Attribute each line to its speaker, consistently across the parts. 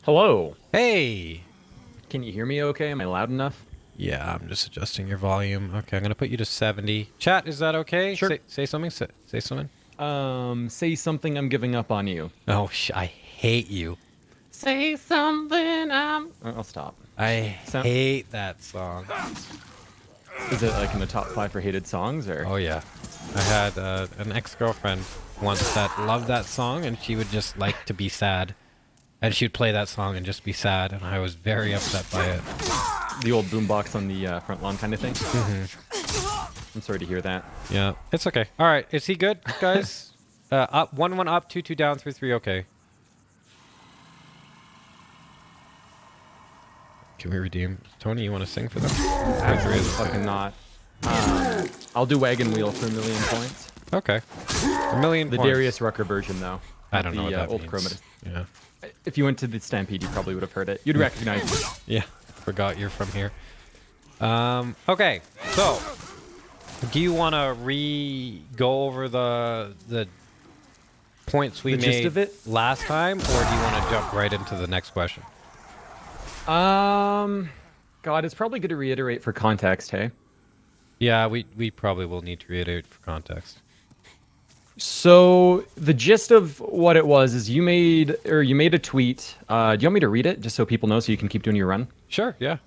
Speaker 1: Hello.
Speaker 2: Hey!
Speaker 1: Can you hear me okay? Am I loud enough?
Speaker 2: Yeah, I'm just adjusting your volume. Okay, I'm gonna put you to 70. Chat, is that okay?
Speaker 1: Sure.
Speaker 2: Say something. Say something.
Speaker 1: Say something, I'm giving up on you.
Speaker 2: Oh, I hate you.
Speaker 1: Say something, I'll stop.
Speaker 2: I
Speaker 1: So,
Speaker 2: hate that song.
Speaker 1: is it like in the top 5 for hated songs, or?
Speaker 2: Oh yeah, I had an ex-girlfriend once that loved that song, and she would just like to be sad, and she'd play that song and just be sad, and I was very upset by it.
Speaker 1: The old boombox on the front lawn kind of thing? I'm sorry to hear that.
Speaker 2: Yeah, it's okay. All right, is he good, guys? Up 1-1 up, 2-2 down, 3-3 okay. Can we redeem? Tony, you want to sing for them?
Speaker 1: Absolutely fucking not. I'll do Wagon Wheel for 1,000,000 points.
Speaker 2: Okay. 1,000,000
Speaker 1: The
Speaker 2: points.
Speaker 1: Darius Rucker version, though.
Speaker 2: I don't know what
Speaker 1: the
Speaker 2: that
Speaker 1: old
Speaker 2: means.
Speaker 1: Chromatist.
Speaker 2: Yeah.
Speaker 1: If you went to the Stampede, you probably would have heard it. You'd recognize it.
Speaker 2: Yeah. Forgot you're from here. Okay. So, do you want to go over the points we
Speaker 1: The
Speaker 2: made
Speaker 1: gist of it?
Speaker 2: last time, or do you want to jump right into the next question?
Speaker 1: God, it's probably good to reiterate for context, hey?
Speaker 2: Yeah, we probably will need to reiterate for context.
Speaker 1: So the gist of what it was is you made a tweet. Do you want me to read it just so people know so you can keep doing your run?
Speaker 2: Sure, yeah.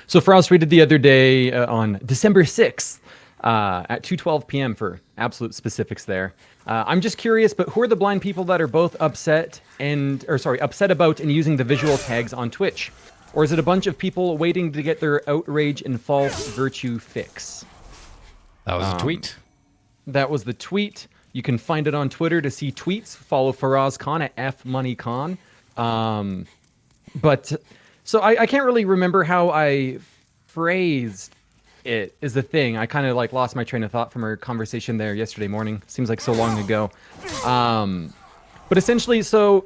Speaker 1: So Frost tweeted the other day on December 6th at 2:12 p.m. for absolute specifics there. I'm just curious, but who are the blind people that are both upset about and using the visual tags on Twitch? Or is it a bunch of people waiting to get their outrage and false virtue fix?
Speaker 2: That was a tweet.
Speaker 1: That was the tweet. You can find it on Twitter to see tweets. Follow Faraz Khan at FMoneyCon. So I can't really remember how I phrased it is the thing. I kind of like lost my train of thought from our conversation there yesterday morning. Seems like so long ago. But essentially, so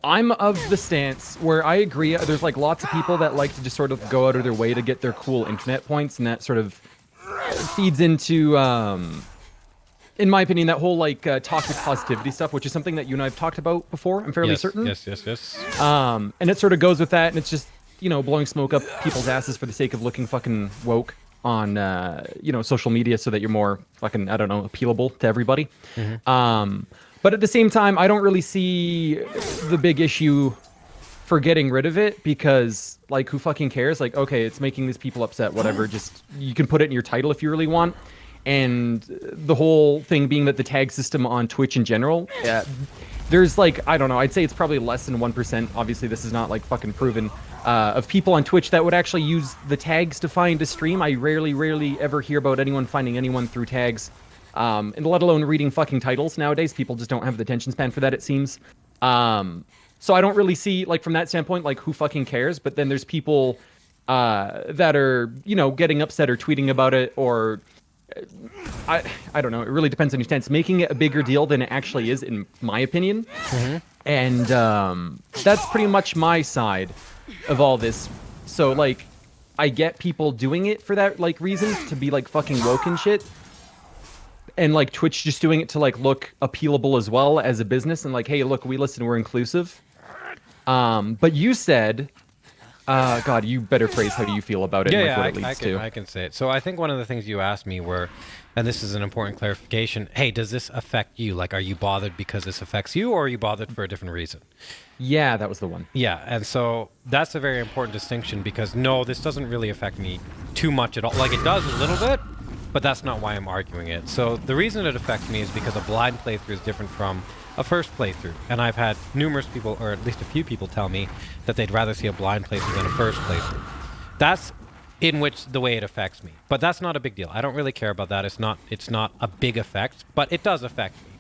Speaker 1: I'm of the stance where I agree. There's like lots of people that like to just sort of go out of their way to get their cool internet points, and that sort of feeds into, in my opinion, that whole like toxic positivity stuff, which is something that you and I have talked about before. I'm fairly certain.
Speaker 2: Yes.
Speaker 1: And it sort of goes with that, and it's just, you know, blowing smoke up people's asses for the sake of looking fucking woke on, social media so that you're more fucking, I don't know, appealable to everybody. But at the same time, I don't really see the big issue for getting rid of it because, like, who fucking cares? Like, okay, it's making these people upset, whatever. Just, you can put it in your title if you really want. And the whole thing being that the tag system on Twitch in general, there's like, I don't know, I'd say it's probably less than 1%. Obviously, this is not like fucking proven, of people on Twitch that would actually use the tags to find a stream. I rarely ever hear about anyone finding anyone through tags, and let alone reading fucking titles nowadays. People just don't have the attention span for that, it seems. So I don't really see, like, from that standpoint, like, who fucking cares? But then there's people that are, you know, getting upset or tweeting about it, or I don't know. It really depends on your stance. Making it a bigger deal than it actually is, in my opinion. And that's pretty much my side of all this. So, like, I get people doing it for that, like, reason, to be, like, fucking woke and shit. And, like, Twitch just doing it to, like, look appealable as well as a business. And, like, hey, look, we listen, we're inclusive. But you said... God, you better phrase how do you feel about it and like, what it leads to.
Speaker 2: I can say it. So I think one of the things you asked me were, and this is an important clarification, hey, does this affect you? Like, are you bothered because this affects you, or are you bothered for a different reason?
Speaker 1: Yeah, that was the one.
Speaker 2: Yeah, and so that's a very important distinction because, no, this doesn't really affect me too much at all. Like, it does a little bit, but that's not why I'm arguing it. So the reason it affects me is because a blind playthrough is different from a first playthrough, and I've had numerous people, or at least a few people, tell me that they'd rather see a blind playthrough than a first playthrough. That's in which the way it affects me, but that's not a big deal. I don't really care about that. It's not a big effect, but it does affect me.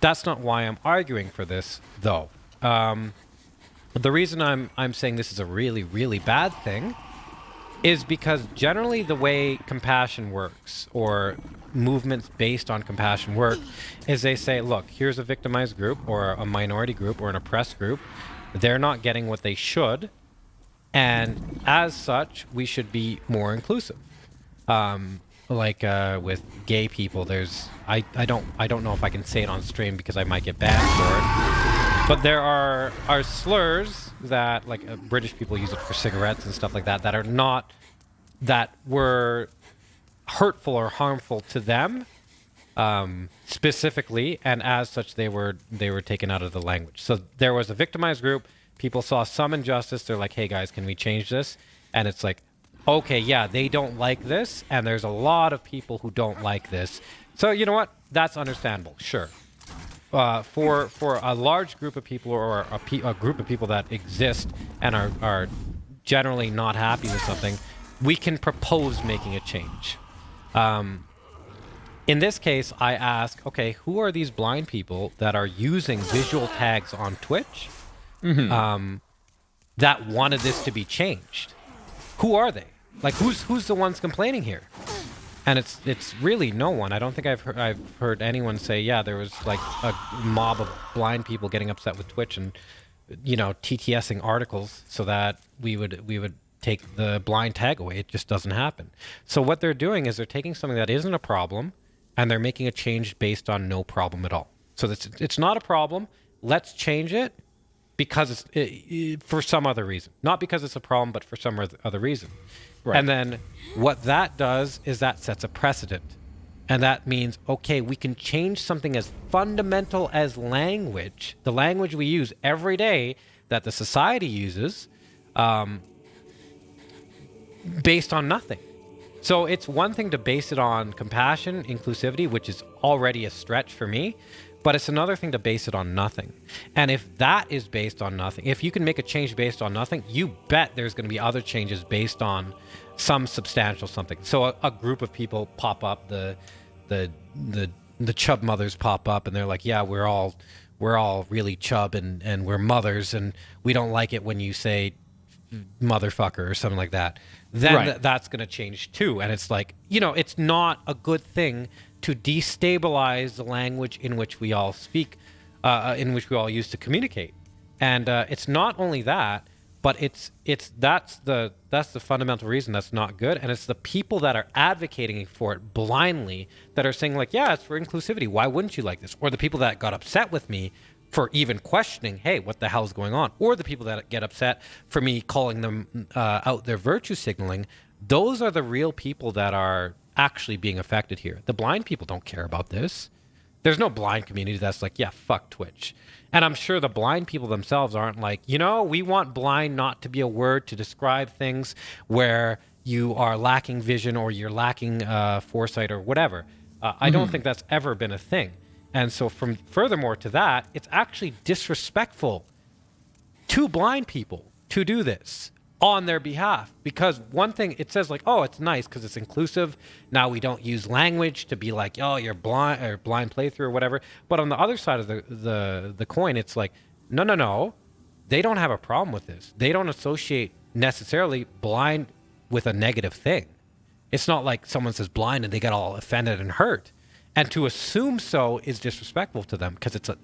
Speaker 2: That's not why I'm arguing for this, though. The reason I'm saying this is a really bad thing is because generally the way compassion works, or movements based on compassion work, is they say, look, here's a victimized group or a minority group or an oppressed group. They're not getting what they should, and as such, we should be more inclusive. With gay people, there's I don't know if I can say it on stream because I might get banned for it. But there are slurs that, like, British people use it for cigarettes and stuff like that, that are not, that were hurtful or harmful to them specifically, and as such they were taken out of the language. So there was a victimized group. People saw some injustice. They're like, hey guys, can we change this? And it's like, okay, yeah, they don't like this, and there's a lot of people who don't like this. So you know what? That's understandable. Sure. For a large group of people, or a group of people that exist and are generally not happy with something, we can propose making a change. In this case, I ask, okay, who are these blind people that are using visual tags on Twitch that wanted this to be changed? Who are they? Like, who's the ones complaining here? And it's really no one. I don't think I've heard anyone say, yeah, there was like a mob of blind people getting upset with Twitch and, you know, TTSing articles so that we would take the blind tag away. It just doesn't happen. So what they're doing is they're taking something that isn't a problem and they're making a change based on no problem at all. So it's not a problem. Let's change it because it's for some other reason. Not because it's a problem, but for some other reason. Right. And then what that does is that sets a precedent. And that means, okay, we can change something as fundamental as language, the language we use every day that the society uses, based on nothing. So it's one thing to base it on compassion, inclusivity, which is already a stretch for me, but it's another thing to base it on nothing. And if that is based on nothing, if you can make a change based on nothing, you bet there's going to be other changes based on some substantial something. So a group of people pop up, the chub mothers pop up, and they're like, yeah, we're all really chub and we're mothers, and we don't like it when you say motherfucker or something like that. Then right. That's going to change too. And it's like, you know, it's not a good thing to destabilize the language in which we all speak, in which we all use to communicate. And it's not only that, but that's the fundamental reason that's not good. And it's the people that are advocating for it blindly that are saying like, yeah, it's for inclusivity. Why wouldn't you like this? Or the people that got upset with me for even questioning, hey, what the hell is going on? Or the people that get upset for me calling them out their virtue signaling. Those are the real people that are actually being affected here. The blind people don't care about this. There's no blind community that's like, yeah, fuck Twitch. And I'm sure the blind people themselves aren't like, you know, we want blind not to be a word to describe things where you are lacking vision or you're lacking foresight or whatever. I don't think that's ever been a thing. And so furthermore to that, it's actually disrespectful to blind people to do this on their behalf. Because one thing, it says like, oh, it's nice because it's inclusive. Now we don't use language to be like, oh, you're blind or blind playthrough or whatever. But on the other side of the coin, it's like, no. They don't have a problem with this. They don't associate necessarily blind with a negative thing. It's not like someone says blind and they get all offended and hurt. And to assume so is disrespectful to them because it's a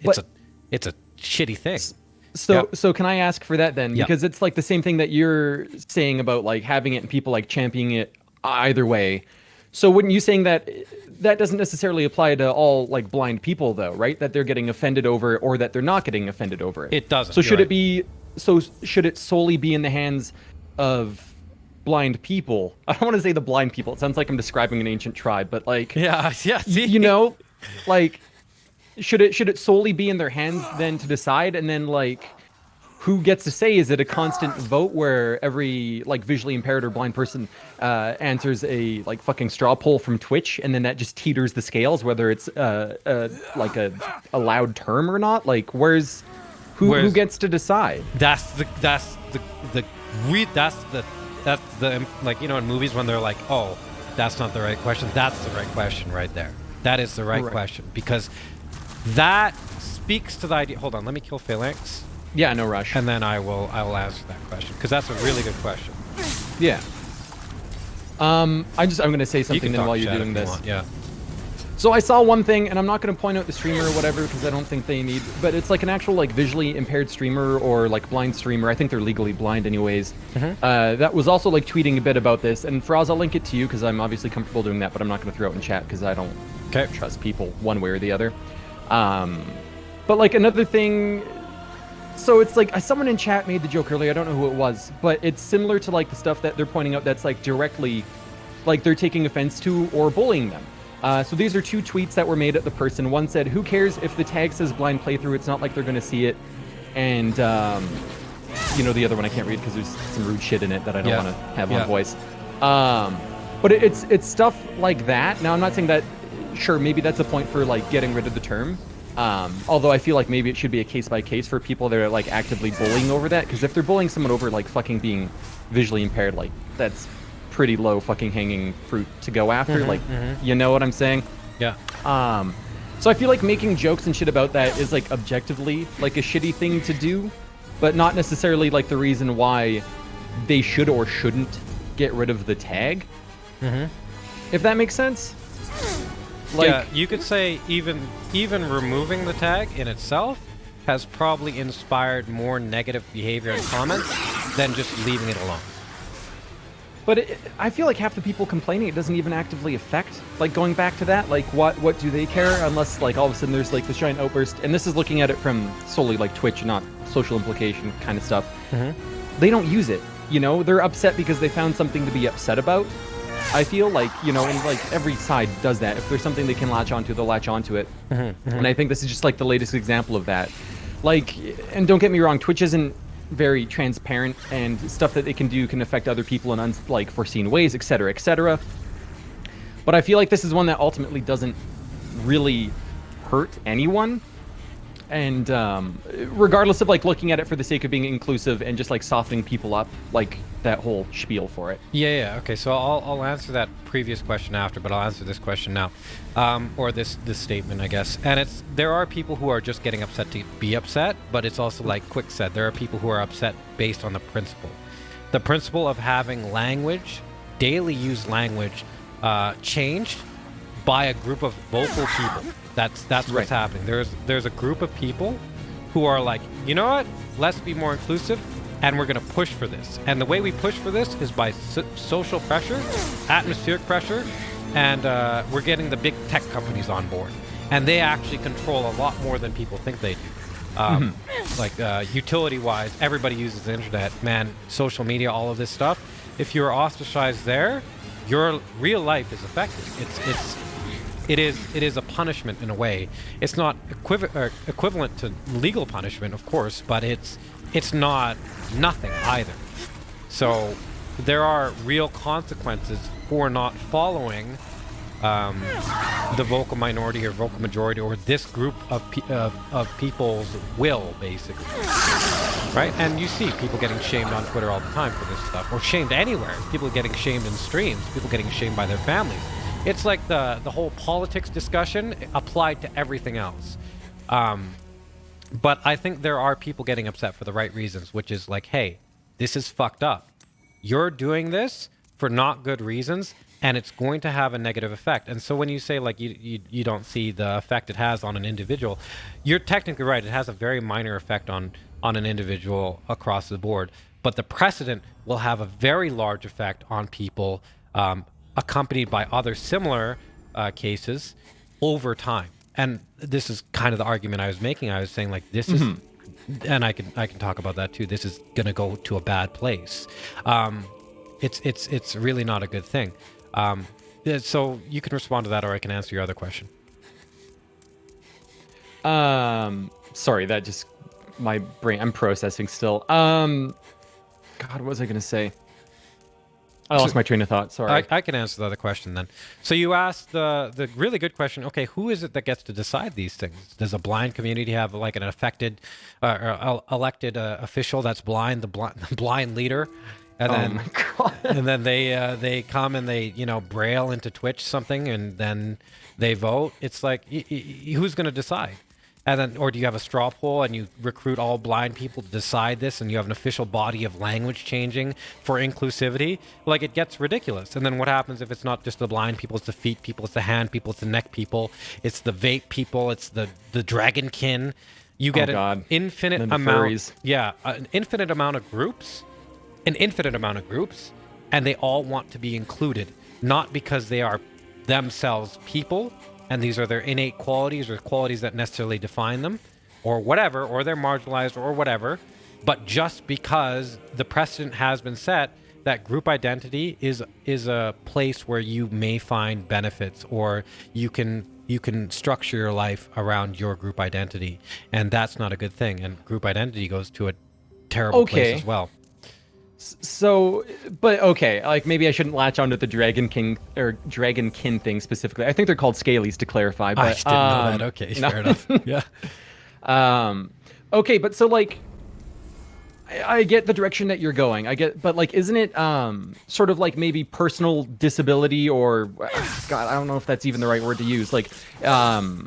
Speaker 2: shitty thing.
Speaker 1: So can I ask for that then? Because it's like the same thing that you're saying about like having it and people like championing it either way. So wouldn't you saying that doesn't necessarily apply to all like blind people though, right? That they're getting offended over it or that they're not getting offended over it.
Speaker 2: It doesn't.
Speaker 1: So should it solely be in the hands of blind people? I don't want to say the blind people. It sounds like I'm describing an ancient tribe, but like you know, like should it solely be in their hands then to decide, and then like who gets to say? Is it a constant vote where every like visually impaired or blind person answers a like fucking straw poll from Twitch, and then that just teeters the scales whether it's like a loud term or not? Like who gets to decide?
Speaker 2: That's the like, you know, in movies when they're like, oh, that's not the right question. That's the right question right there. That is the right question, because that speaks to the idea. Hold on, let me kill Phalanx.
Speaker 1: Yeah, no rush.
Speaker 2: And then I will answer that question because that's a really good question.
Speaker 1: Yeah. I'm going to say something then while you're doing this.
Speaker 2: Yeah.
Speaker 1: So I saw one thing, and I'm not going to point out the streamer or whatever because I don't think they need, but it's like an actual like visually impaired streamer or like blind streamer. I think they're legally blind anyways. That was also like tweeting a bit about this. And Faraz, I'll link it to you because I'm obviously comfortable doing that, but I'm not going to throw it in chat because I don't trust people one way or the other. But like another thing So it's like someone in chat made the joke earlier. I don't know who it was, but it's similar to like the stuff that they're pointing out that's like directly, like they're taking offense to or bullying them. So these are two tweets that were made at the person. One said, "Who cares if the tag says blind playthrough? It's not like they're going to see it." And you know, the other one I can't read because there's some rude shit in it that I don't want to have on voice. But it's stuff like that. Now I'm not saying that. Sure, maybe that's a point for like getting rid of the term. Although I feel like maybe it should be a case by case for people that are like actively bullying over that. Because if they're bullying someone over like fucking being visually impaired, like that's pretty low fucking hanging fruit to go after. You know what I'm saying?
Speaker 2: Yeah.
Speaker 1: So I feel like making jokes and shit about that is like objectively like a shitty thing to do, but not necessarily like the reason why they should or shouldn't get rid of the tag. If that makes sense. Like,
Speaker 2: yeah, you could say even removing the tag in itself has probably inspired more negative behavior and comments than just leaving it alone.
Speaker 1: But I feel like half the people complaining it doesn't even actively affect. Like going back to that, like what do they care unless like all of a sudden there's like this giant outburst, and this is looking at it from solely like Twitch, not social implication kind of stuff. They don't use it, you know. They're upset because they found something to be upset about. I feel like, you know, and like every side does that. If there's something they can latch onto, they'll latch onto it. And I think this is just like the latest example of that. Like, and don't get me wrong, Twitch isn't very transparent, and stuff that they can do can affect other people in like foreseen ways, etc., etc. But I feel like this is one that ultimately doesn't really hurt anyone. And regardless of like looking at it for the sake of being inclusive and just like softening people up, like that whole spiel for it.
Speaker 2: Yeah. Okay, so I'll answer that previous question after, but I'll answer this question now, or this statement, I guess. And there are people who are just getting upset to be upset, but it's also like Quick said, there are people who are upset based on the principle of having language, daily used language, changed by a group of vocal people. That's what's happening. There's a group of people who are like, you know what? Let's be more inclusive, and we're going to push for this. And the way we push for this is by social pressure, atmospheric pressure, and we're getting the big tech companies on board. And they actually control a lot more than people think they do. Like utility-wise, everybody uses the internet, man, social media, all of this stuff. If you're ostracized there, your real life is affected. It is a punishment in a way. It's not equivalent to legal punishment, of course, but it's not nothing either. So there are real consequences for not following the vocal minority or vocal majority or this group of people's will, basically. Right? And you see people getting shamed on Twitter all the time for this stuff, or shamed anywhere. People getting shamed in streams, people getting shamed by their families. It's like the whole politics discussion applied to everything else. But I think there are people getting upset for the right reasons, which is like, hey, this is fucked up. You're doing this for not good reasons, and it's going to have a negative effect. And so when you say like you don't see the effect it has on an individual, you're technically right. It has a very minor effect on an individual across the board. But the precedent will have a very large effect on people accompanied by other similar cases over time. And this is kind of the argument I was making. I was saying like this is, and I can talk about that too. This is going to go to a bad place. It's really not a good thing. So you can respond to that, or I can answer your other question.
Speaker 1: Sorry, that just my brain. I'm processing still. God, what was I going to say? I lost my train of thought. Sorry.
Speaker 2: I can answer the other question then. So you asked the really good question. Okay, who is it that gets to decide these things? Does a blind community have like an affected or elected official that's blind, the blind leader? And then,
Speaker 1: my God.
Speaker 2: And then they come and they braille into Twitch something, and then they vote. It's like who's going to decide? And then, or do you have a straw poll and you recruit all blind people to decide this, and you have an official body of language changing for inclusivity? Like, it gets ridiculous. And then what happens if it's not just the blind people, it's the feet people, it's the hand people, it's the neck people, it's the vape people, it's the dragonkin. You get an infinite amount. Yeah, an infinite amount of groups, and they all want to be included, not because they are themselves people, and these are their innate qualities or qualities that necessarily define them, or whatever, or they're marginalized or whatever. But just because the precedent has been set that group identity is a place where you may find benefits, or you can structure your life around your group identity, and that's not a good thing. And group identity goes to a terrible place as well.
Speaker 1: So, but okay, like maybe I shouldn't latch onto the Dragon King or Dragonkin thing specifically. I think they're called Scalies to clarify. But
Speaker 2: I just didn't know that. Okay, fair enough. Yeah.
Speaker 1: Okay, but so like, I get the direction that you're going. But like, isn't it sort of like maybe personal disability, or God, I don't know if that's even the right word to use. Like,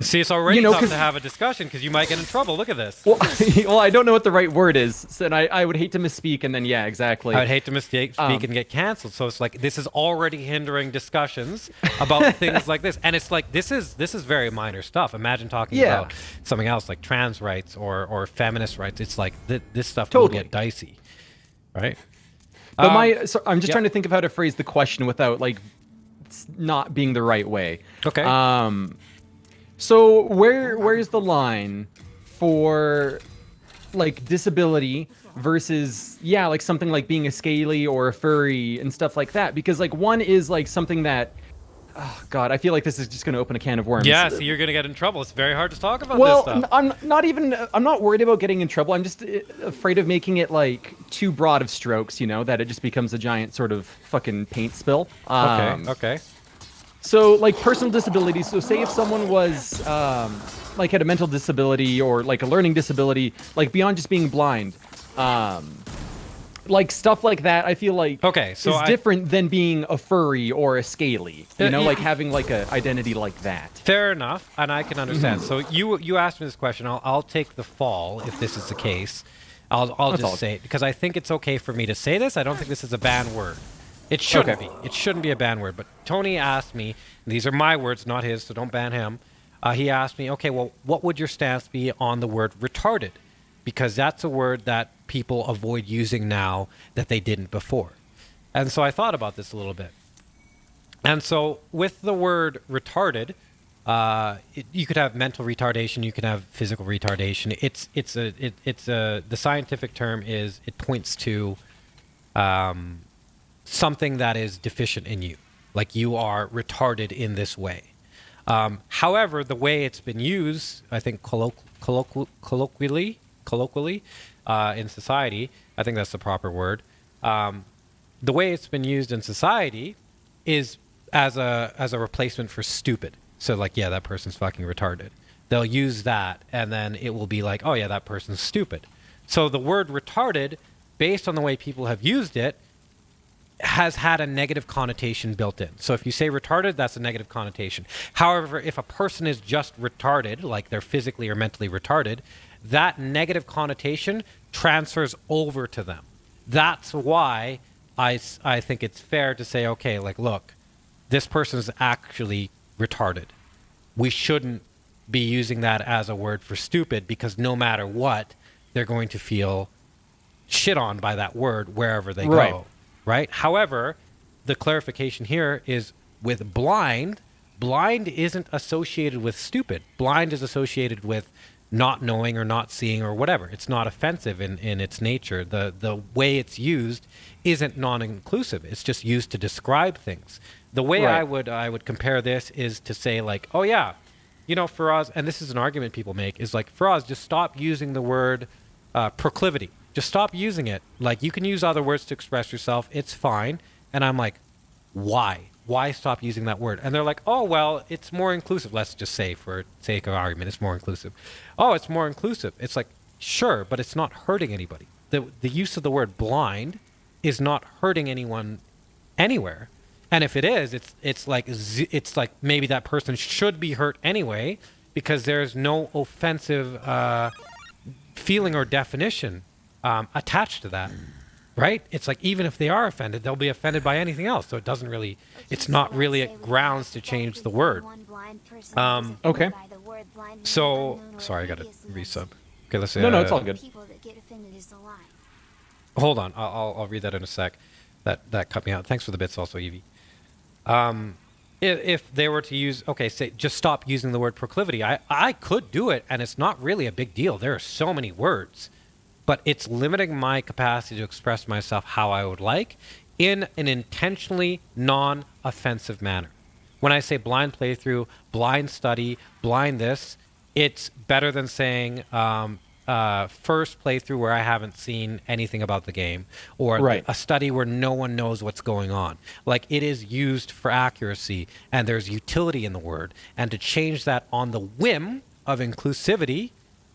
Speaker 2: see, it's already tough to have a discussion because you might get in trouble. Look at this.
Speaker 1: Well, I don't know what the right word is, and I would hate to misspeak, and then yeah, exactly.
Speaker 2: I would hate to misspeak and get canceled. So it's like this is already hindering discussions about things like this, and it's like this is very minor stuff. Imagine talking about something else like trans rights or feminist rights. It's like this stuff will get dicey, right?
Speaker 1: But I'm just trying to think of how to phrase the question without like not being the right way.
Speaker 2: Okay.
Speaker 1: So where's the line for like disability versus like something like being a scaly or a furry and stuff like that? Because like one is like something that, oh God, I feel like this is just going to open a can of worms.
Speaker 2: Yeah, so you're going to get in trouble. It's very hard to talk about this stuff.
Speaker 1: I'm not worried about getting in trouble. I'm just afraid of making it like too broad of strokes, that it just becomes a giant sort of fucking paint spill.
Speaker 2: Okay.
Speaker 1: So like personal disabilities. So say if someone was like had a mental disability or like a learning disability, like beyond just being blind, like stuff like that, I feel like is different than being a furry or a scaly. Like having like a identity like that.
Speaker 2: Fair enough, and I can understand. So you asked me this question. I'll take the fall if this is the case. I'll just say it because I think it's okay for me to say this. I don't think this is a banned word. It shouldn't be. It shouldn't be a banned word. But Tony asked me, and these are my words, not his, so don't ban him. He asked me, okay, well, what would your stance be on the word retarded? Because that's a word that people avoid using now that they didn't before. And so I thought about this a little bit. And so with the word retarded, you could have mental retardation, you can have physical retardation. The scientific term is it points to something that is deficient in you, like you are retarded in this way. However, the way it's been used, I think colloquially in society, I think that's the proper word. The way it's been used in society is as a replacement for stupid. So like, yeah, that person's fucking retarded. They'll use that, and then it will be like, oh yeah, that person's stupid. So the word retarded, based on the way people have used it, has had a negative connotation built in. So if you say retarded, that's a negative connotation. However, if a person is just retarded, like they're physically or mentally retarded, that negative connotation transfers over to them. That's why I think it's fair to say, okay, like, look, this person is actually retarded. We shouldn't be using that as a word for stupid, because no matter what, they're going to feel shit on by that word wherever they go. Right? However, the clarification here is with blind. Blind isn't associated with stupid. Blind is associated with not knowing or not seeing or whatever. It's not offensive in its nature. The way it's used isn't non-inclusive. It's just used to describe things. The way I would compare this is to say like, oh yeah, Faraz, and this is an argument people make, is like, Faraz, just stop using the word proclivity. Just stop using it. Like, you can use other words to express yourself. It's fine. And I'm like, why? Why stop using that word? And they're like, oh, well, it's more inclusive. Let's just say, for sake of argument, it's more inclusive. Oh, it's more inclusive. It's like, sure, but it's not hurting anybody. The use of the word blind is not hurting anyone anywhere. And if it is, it's like maybe that person should be hurt anyway, because there's no offensive feeling or definition attached to that, right? It's like, even if they are offended, they'll be offended by anything else. So it's not really grounds to change the word.
Speaker 1: Okay.
Speaker 2: So, sorry, I got to resub. Okay, let's say.
Speaker 1: No, it's all good.
Speaker 2: Hold on, I'll read that in a sec. That cut me out. Thanks for the bits also, Evie. if they were to use, okay, say just stop using the word proclivity, I could do it, and it's not really a big deal. There are so many words, but it's limiting my capacity to express myself how I would like in an intentionally non-offensive manner. When I say blind playthrough, blind study, blind this, it's better than saying first playthrough where I haven't seen anything about the game, or
Speaker 1: Right.
Speaker 2: a study where no one knows what's going on. Like, it is used for accuracy, and there's utility in the word. And to change that on the whim of inclusivity,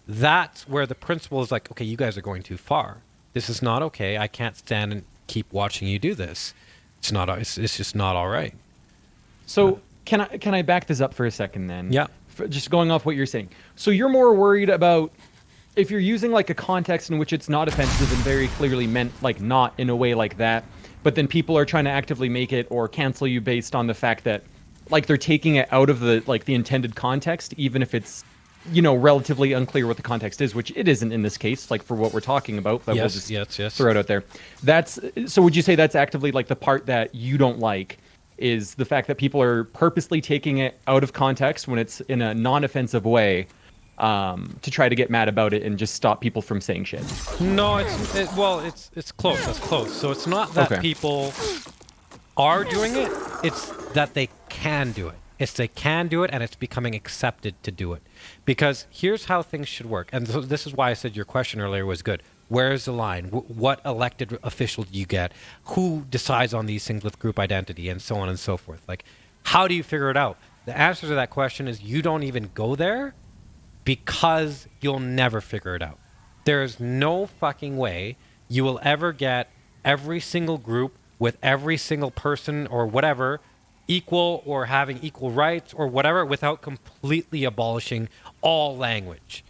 Speaker 2: that's where the principle is like, okay, you guys are going too far. This is not okay. I can't stand and keep watching you do this. It's not. It's just not all right.
Speaker 1: So can I back this up for a second then?
Speaker 2: Yeah.
Speaker 1: Just going off what you're saying. So you're more worried about if you're using like a context in which it's not offensive and very clearly meant like not in a way like that, but then people are trying to actively make it or cancel you based on the fact that like they're taking it out of the like the intended context, even if it's, you know, relatively unclear what the context is, which it isn't in this case, like for what we're talking about, but we'll just throw it out there. So would you say that's actively like the part that you don't like is the fact that people are purposely taking it out of context when it's in a non-offensive way, to try to get mad about it and just stop people from saying shit?
Speaker 2: No, it's close. That's close. So it's not that people are doing it; it's that they can do it. It's they can do it, and it's becoming accepted to do it. Because here's how things should work, and so this is why I said your question earlier was good. Where's the line? What elected official do you get? Who decides on these things with group identity, and so on and so forth? Like, how do you figure it out? The answer to that question is you don't even go there, because you'll never figure it out. There's no fucking way you will ever get every single group with every single person or whatever equal or having equal rights or whatever without completely abolishing all language.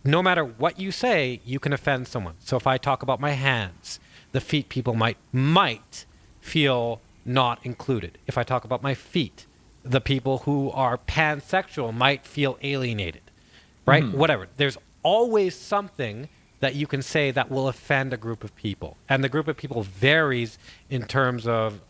Speaker 2: No matter what you say, you can offend someone. So if I talk about my hands, the feet people might feel not included. If I talk about my feet, the people who are pansexual might feel alienated. Right? Whatever. There's always something that you can say that will offend a group of people. And the group of people varies in terms of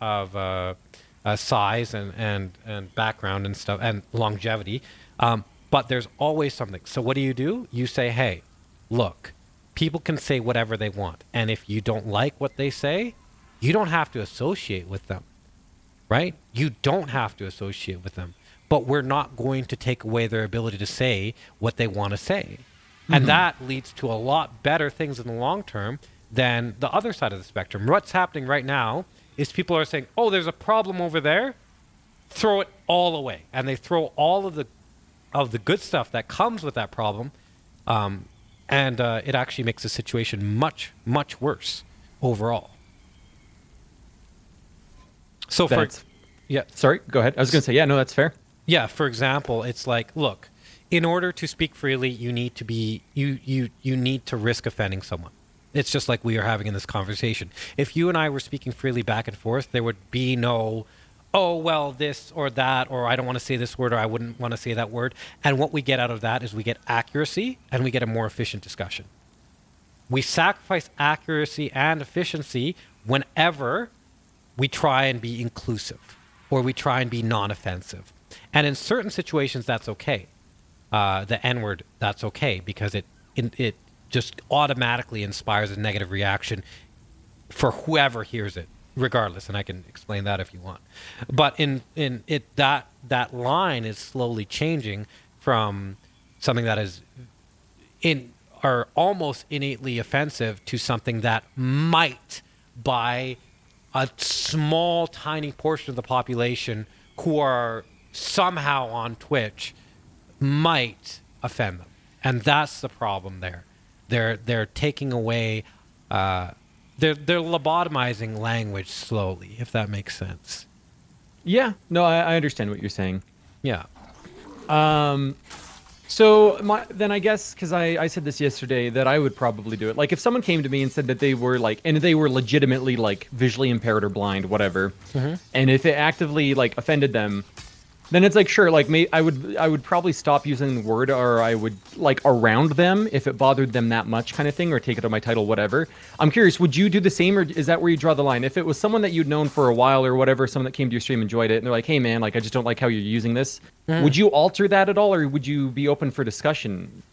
Speaker 2: size and background and stuff and longevity. But there's always something. So what do? You say, hey, look, people can say whatever they want. And if you don't like what they say, you don't have to associate with them. Right? You don't have to associate with them. But we're not going to take away their ability to say what they want to say. And that leads to a lot better things in the long term than the other side of the spectrum. What's happening right now is people are saying, oh, there's a problem over there, throw it all away. And they throw all of the good stuff that comes with that problem, and it actually makes the situation much, much worse overall. So
Speaker 1: Sorry, go ahead. I was going to say, yeah, no, that's fair.
Speaker 2: Yeah, for example, it's like, look, in order to speak freely, you need to be you need to risk offending someone. It's just like we are having in this conversation. If you and I were speaking freely back and forth, there would be no, oh, well, this or that, or I don't want to say this word, or I wouldn't want to say that word. And what we get out of that is we get accuracy and we get a more efficient discussion. We sacrifice accuracy and efficiency whenever we try and be inclusive or we try and be non-offensive. And in certain situations, that's okay. The N-word, that's okay, because it just automatically inspires a negative reaction for whoever hears it, regardless. And I can explain that if you want. But that line is slowly changing from something that is or almost innately offensive to something that might, by a small, tiny portion of the population who are somehow on Twitch, might offend them. And that's the problem there. They're taking away, they're lobotomizing language slowly, if that makes sense.
Speaker 1: Yeah, no, I understand what you're saying.
Speaker 2: Yeah.
Speaker 1: So then I guess, because I said this yesterday, that I would probably do it. Like, if someone came to me and said that they were like, and they were legitimately like visually impaired or blind, whatever, and if it actively like offended them, Then it's like, sure, like I would probably stop using the word, or I would like around them if it bothered them that much, kind of thing, or take it on my title, whatever. I'm curious, would you do the same, or is that where you draw the line? If it was someone that you'd known for a while or whatever, someone that came to your stream, enjoyed it, and they're like, hey man, like I just don't like how you're using this, would you alter that at all, or would you be open for discussion?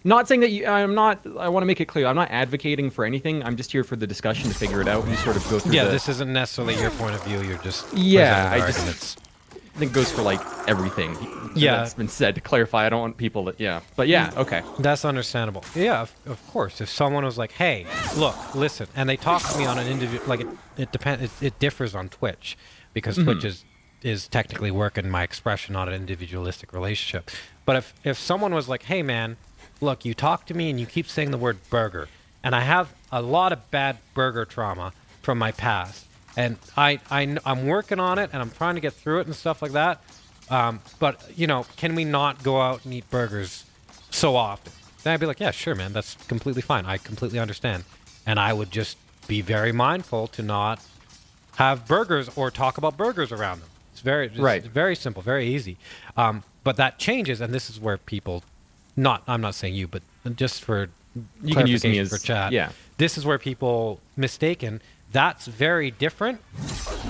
Speaker 1: Not saying that I want to make it clear, I'm not advocating for anything. I'm just here for the discussion to figure it out and sort of go through.
Speaker 2: Yeah, this isn't necessarily your point of view. You're just
Speaker 1: I think it goes for like everything that's been said. To clarify, I don't want people that but okay,
Speaker 2: that's understandable. Yeah, of course. If someone was like, hey, look, listen, and they talk to me on an individual, like it depends, it differs on Twitch, because Twitch is technically working my expression, not an individualistic relationship. But if someone was like, hey man, look, you talk to me and you keep saying the word burger, and I have a lot of bad burger trauma from my past, and I'm working on it, and I'm trying to get through it and stuff like that. But, you know, can we not go out and eat burgers so often? Then I'd be like, yeah, sure, man. That's completely fine. I completely understand. And I would just be very mindful to not have burgers or talk about burgers around them. It's very simple, very easy. But that changes, and this is where people, I'm not saying you, but just for
Speaker 1: you can use me as
Speaker 2: for chat.
Speaker 1: Yeah.
Speaker 2: This is where people mistaken. That's very different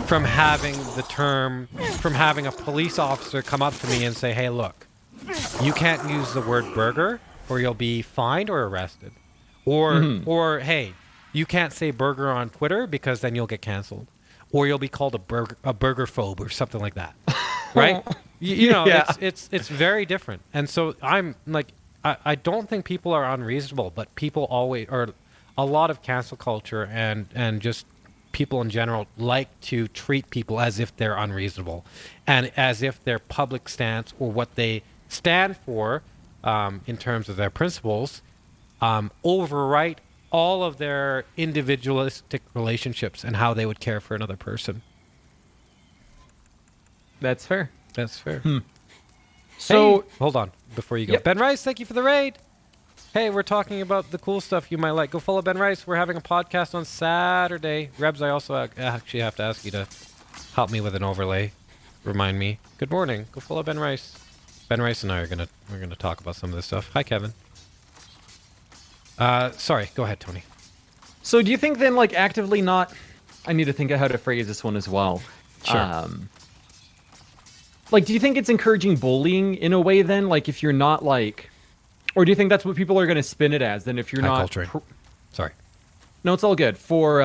Speaker 2: from having having a police officer come up to me and say, hey, look, you can't use the word burger or you'll be fined or arrested. Or hey, you can't say burger on Twitter because then you'll get canceled. Or you'll be called a burger phobe or something like that. Right? you know, it's very different. And so I'm like, I don't think people are unreasonable, but people always, or a lot of cancel culture and just people in general like to treat people as if they're unreasonable and as if their public stance or what they stand for in terms of their principles overwrite all of their individualistic relationships and how they would care for another person.
Speaker 1: That's fair.
Speaker 2: That's fair.
Speaker 1: So
Speaker 2: hey, hold on before you go. Yep. Ben Rice, thank you for the raid. Hey, we're talking about the cool stuff you might like. Go follow Ben Rice. We're having a podcast on Saturday. Rebs, I also actually have to ask you to help me with an overlay. Remind me. Good morning. Go follow Ben Rice. Ben Rice and I we're gonna talk about some of this stuff. Hi, Kevin. Sorry. Go ahead, Tony.
Speaker 1: So do you think then, like, actively not? I need to think of how to phrase this one as well.
Speaker 2: Sure.
Speaker 1: Like, do you think it's encouraging bullying in a way then? Like, if you're not like. Or do you think that's what people are going to spin it as? Then if you're not...
Speaker 2: Sorry.
Speaker 1: No, it's all good. For,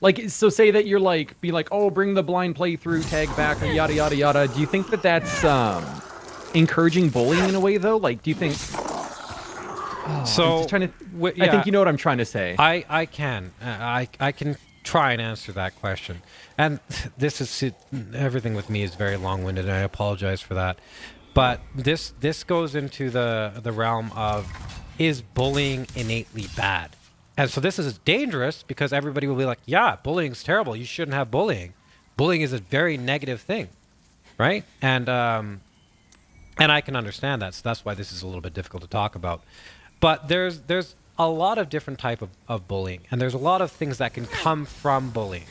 Speaker 1: like, so say that you're like, be like, oh, bring the blind playthrough tag back, or yada, yada, yada. Do you think that that's encouraging bullying in a way, though? Like, do you think...
Speaker 2: So...
Speaker 1: I'm just trying to... I think you know what I'm trying to say.
Speaker 2: I can. I can try and answer that question. And this is... Everything with me is very long-winded, and I apologize for that. But this goes into the realm of, is bullying innately bad? And so this is dangerous because everybody will be like, yeah, bullying's terrible. You shouldn't have bullying. Bullying is a very negative thing, right? And I can understand that. So that's why this is a little bit difficult to talk about. But there's a lot of different type of bullying, and there's a lot of things that can come from bullying.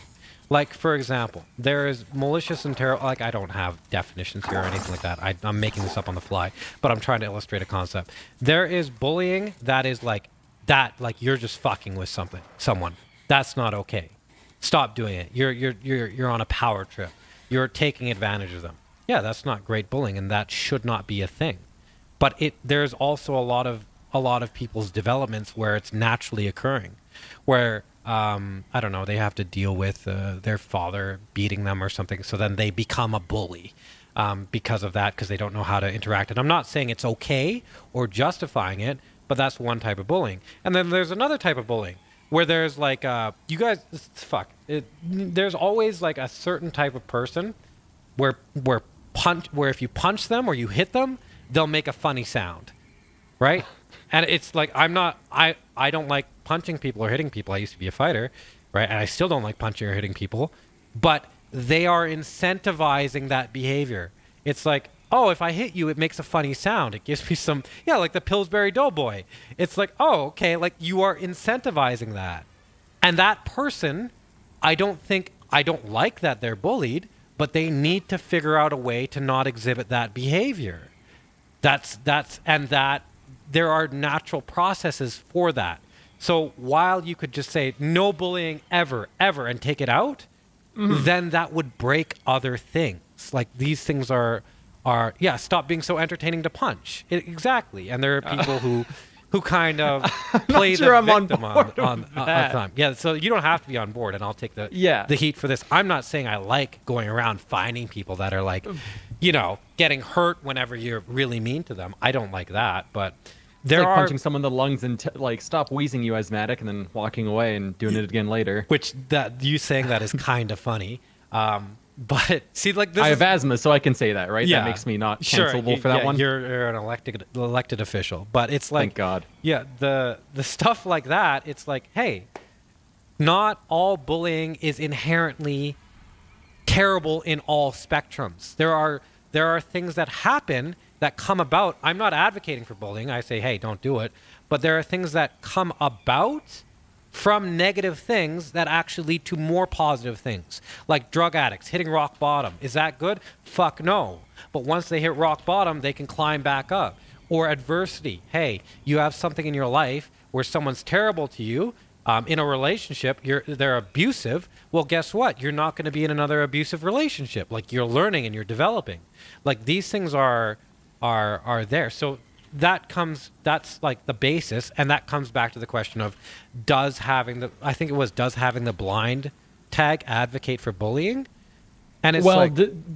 Speaker 2: Like, for example, there is malicious and terrible... Like, I don't have definitions here or anything like that. I'm making this up on the fly, but I'm trying to illustrate a concept. There is bullying that is like you're just fucking with someone. That's not okay. Stop doing it. You're on a power trip. You're taking advantage of them. Yeah, that's not great bullying, and that should not be a thing. But there's also a lot of people's developments where it's naturally occurring, where... I don't know, they have to deal with their father beating them or something, so then they become a bully because of that, because they don't know how to interact. And I'm not saying it's okay or justifying it, but that's one type of bullying. And then there's another type of bullying where there's like, there's always like a certain type of person where if you punch them or you hit them, they'll make a funny sound, right? And it's like, I don't like punching people or hitting people. I used to be a fighter, right? And I still don't like punching or hitting people, but they are incentivizing that behavior. It's like, oh, if I hit you, it makes a funny sound. It gives me some, like the Pillsbury Doughboy. It's like, oh, okay, like you are incentivizing that. And that person, I don't like that they're bullied, but they need to figure out a way to not exhibit that behavior. That there are natural processes for that. So while you could just say no bullying ever, and take it out, then that would break other things. Like these things are stop being so entertaining to punch. Exactly. And there are people who kind of play the victim on time. Yeah, so you don't have to be on board, and I'll take the heat for this. I'm not saying I like going around finding people that are like, getting hurt whenever you're really mean to them. I don't like that, but there
Speaker 1: like
Speaker 2: are
Speaker 1: punching someone in the lungs and stop wheezing, you asthmatic, and then walking away and doing it again later.
Speaker 2: Which that you saying that is kind of funny. But see, like this
Speaker 1: I have asthma, so I can say that, right?
Speaker 2: Yeah,
Speaker 1: that makes me not cancelable for that one.
Speaker 2: You're an elected official, but it's like,
Speaker 1: thank God.
Speaker 2: Yeah, the stuff like that. It's like, hey, not all bullying is inherently terrible in all spectrums. There are things that happen that come about. I'm not advocating for bullying. I say, hey, don't do it. But there are things that come about from negative things that actually lead to more positive things, like drug addicts hitting rock bottom. Is that good? Fuck no. But once they hit rock bottom, they can climb back up. Or adversity. Hey, you have something in your life where someone's terrible to you, in a relationship, they're abusive. Well, guess what? You're not going to be in another abusive relationship. Like, you're learning and you're developing. Like, these things are there. So that's like the basis, and that comes back to the question of does having the blind tag advocate for bullying? And it's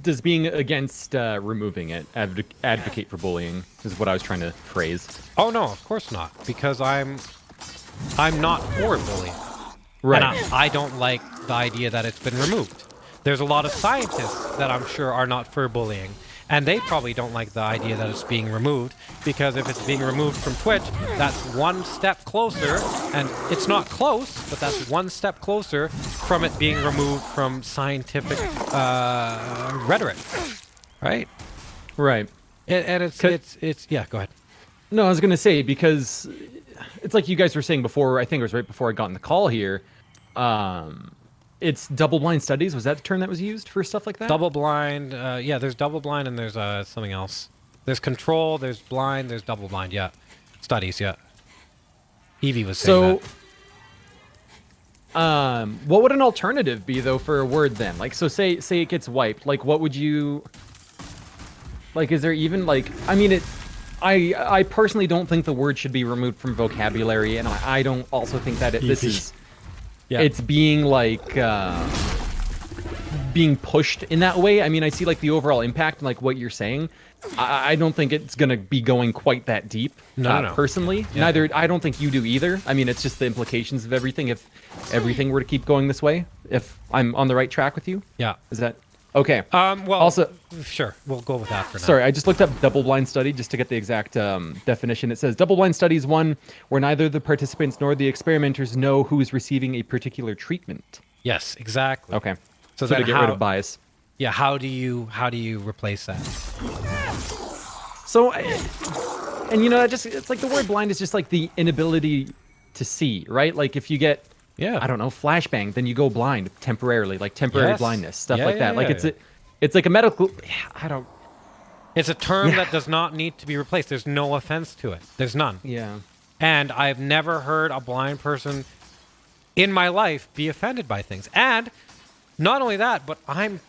Speaker 1: does being against removing it advocate for bullying is what I was trying to phrase.
Speaker 2: Oh no, of course not, because I'm not for bullying.
Speaker 1: Right.
Speaker 2: And I don't like the idea that it's been removed. There's a lot of scientists that I'm sure are not for bullying. And they probably don't like the idea that it's being removed, because if it's being removed from Twitch, that's one step closer, and it's not close, but that's one step closer from it being removed from scientific rhetoric, right?
Speaker 1: Right.
Speaker 2: And it's yeah, go ahead.
Speaker 1: No, I was going to say, because it's like you guys were saying before, I think it was right before I got in the call here, it's double-blind studies. Was that the term that was used for stuff like that?
Speaker 2: Double-blind. Yeah, there's double-blind and there's something else. There's control, there's blind, there's double-blind, yeah. Studies, yeah. Evie was saying that.
Speaker 1: What would an alternative be, though, for a word then? Like, so say it gets wiped. Like, what would you... Like, is there even, like... I mean, I personally don't think the word should be removed from vocabulary, and I don't also think that this is... Yeah. It's being like being pushed in that way. I mean, I see like the overall impact and like what you're saying. I don't think it's gonna be going quite that deep. No. Personally, neither. I don't think you do either. I mean, it's just the implications of everything. If everything were to keep going this way, if I'm on the right track with you,
Speaker 2: yeah.
Speaker 1: Is that okay?
Speaker 2: Well,
Speaker 1: also,
Speaker 2: sure, we'll go with that for now.
Speaker 1: Sorry, I just looked up double-blind study just to get the exact definition. It says double-blind study is one where neither the participants nor the experimenters know who is receiving a particular treatment.
Speaker 2: Yes, exactly.
Speaker 1: Okay.
Speaker 2: So
Speaker 1: to get rid of bias.
Speaker 2: Yeah. How do you replace that?
Speaker 1: So, and it's like the word blind is just like the inability to see, right? Like if you get, I don't know, flashbang, then you go blind temporarily, like temporary blindness, stuff like that. Like it's like a medical,
Speaker 2: It's a term that does not need to be replaced. There's no offense to it. There's none.
Speaker 1: Yeah.
Speaker 2: And I've never heard a blind person in my life be offended by things. And not only that, but I'm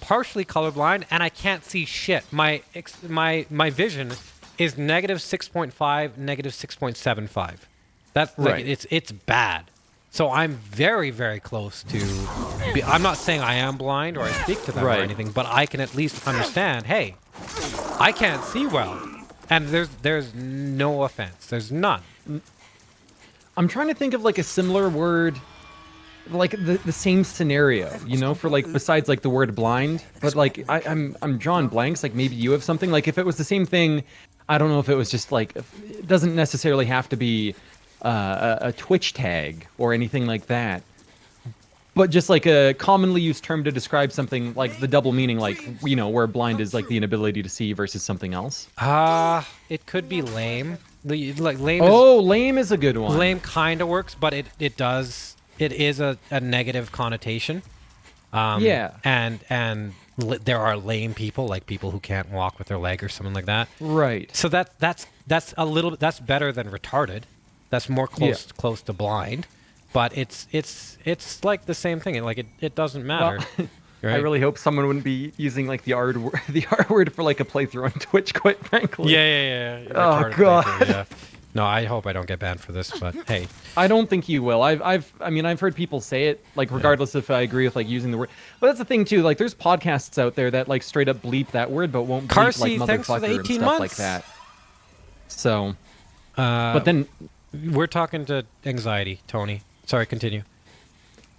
Speaker 2: partially colorblind and I can't see shit. My vision is -6.5, -6.75. That's like, it's bad. So I'm very, very close to... I'm not saying I am blind or I speak to them or anything, but I can at least understand, hey, I can't see well. And there's no offense. There's none.
Speaker 1: I'm trying to think of like a similar word, like the same scenario, for like besides like the word blind. But like I'm drawing blanks. Like maybe you have something. Like if it was the same thing, I don't know if it was just like, it doesn't necessarily have to be a Twitch tag or anything like that, but just like a commonly used term to describe something, like the double meaning, like where blind is like the inability to see versus something else.
Speaker 2: It could be lame. Lame.
Speaker 1: Lame is a good one.
Speaker 2: Lame kind of works, but it is a negative connotation. And there are lame people, like people who can't walk with their leg or something like that.
Speaker 1: Right.
Speaker 2: So that's that's better than retarded. That's more close to blind. But it's like the same thing. It doesn't matter.
Speaker 1: Well,
Speaker 2: right?
Speaker 1: I really hope someone wouldn't be using like the R word for like a playthrough on Twitch, quite frankly.
Speaker 2: Yeah.
Speaker 1: Oh
Speaker 2: Retarded
Speaker 1: god.
Speaker 2: playthrough, yeah. No, I hope I don't get banned for this, but hey.
Speaker 1: I don't think you will. I mean, I've heard people say it, like, regardless if I agree with like using the word. But that's the thing too. Like, there's podcasts out there that like straight up bleep that word, but won't bleep
Speaker 2: Carsey,
Speaker 1: like
Speaker 2: thanks for the
Speaker 1: motherfucker and
Speaker 2: 18
Speaker 1: stuff
Speaker 2: months.
Speaker 1: like that. So, but then,
Speaker 2: We're talking to anxiety, Tony. Sorry, continue.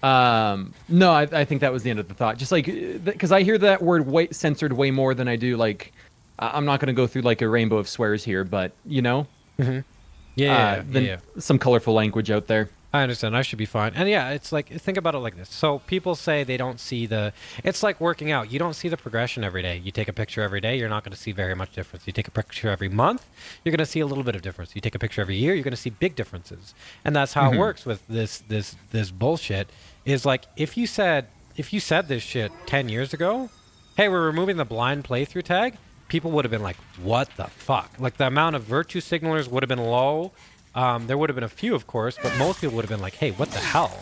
Speaker 1: no, I think that was the end of the thought. Just like, because I hear that word censored way more than I do. Like, I'm not going to go through like a rainbow of swears here, but you know.
Speaker 2: Yeah.
Speaker 1: Some colorful language out there.
Speaker 2: I understand. I should be fine. And yeah, it's like, think about it like this. So people say they don't see it's like working out. You don't see the progression every day. You take a picture every day, you're not going to see very much difference. You take a picture every month, you're going to see a little bit of difference. You take a picture every year, you're going to see big differences. And that's how it works with this bullshit. Is like, if you said this shit 10 years ago, hey, we're removing the blind playthrough tag, people would have been like, what the fuck? Like, the amount of virtue signalers would have been low. There would have been a few, of course, but most people would have been like, hey, what the hell?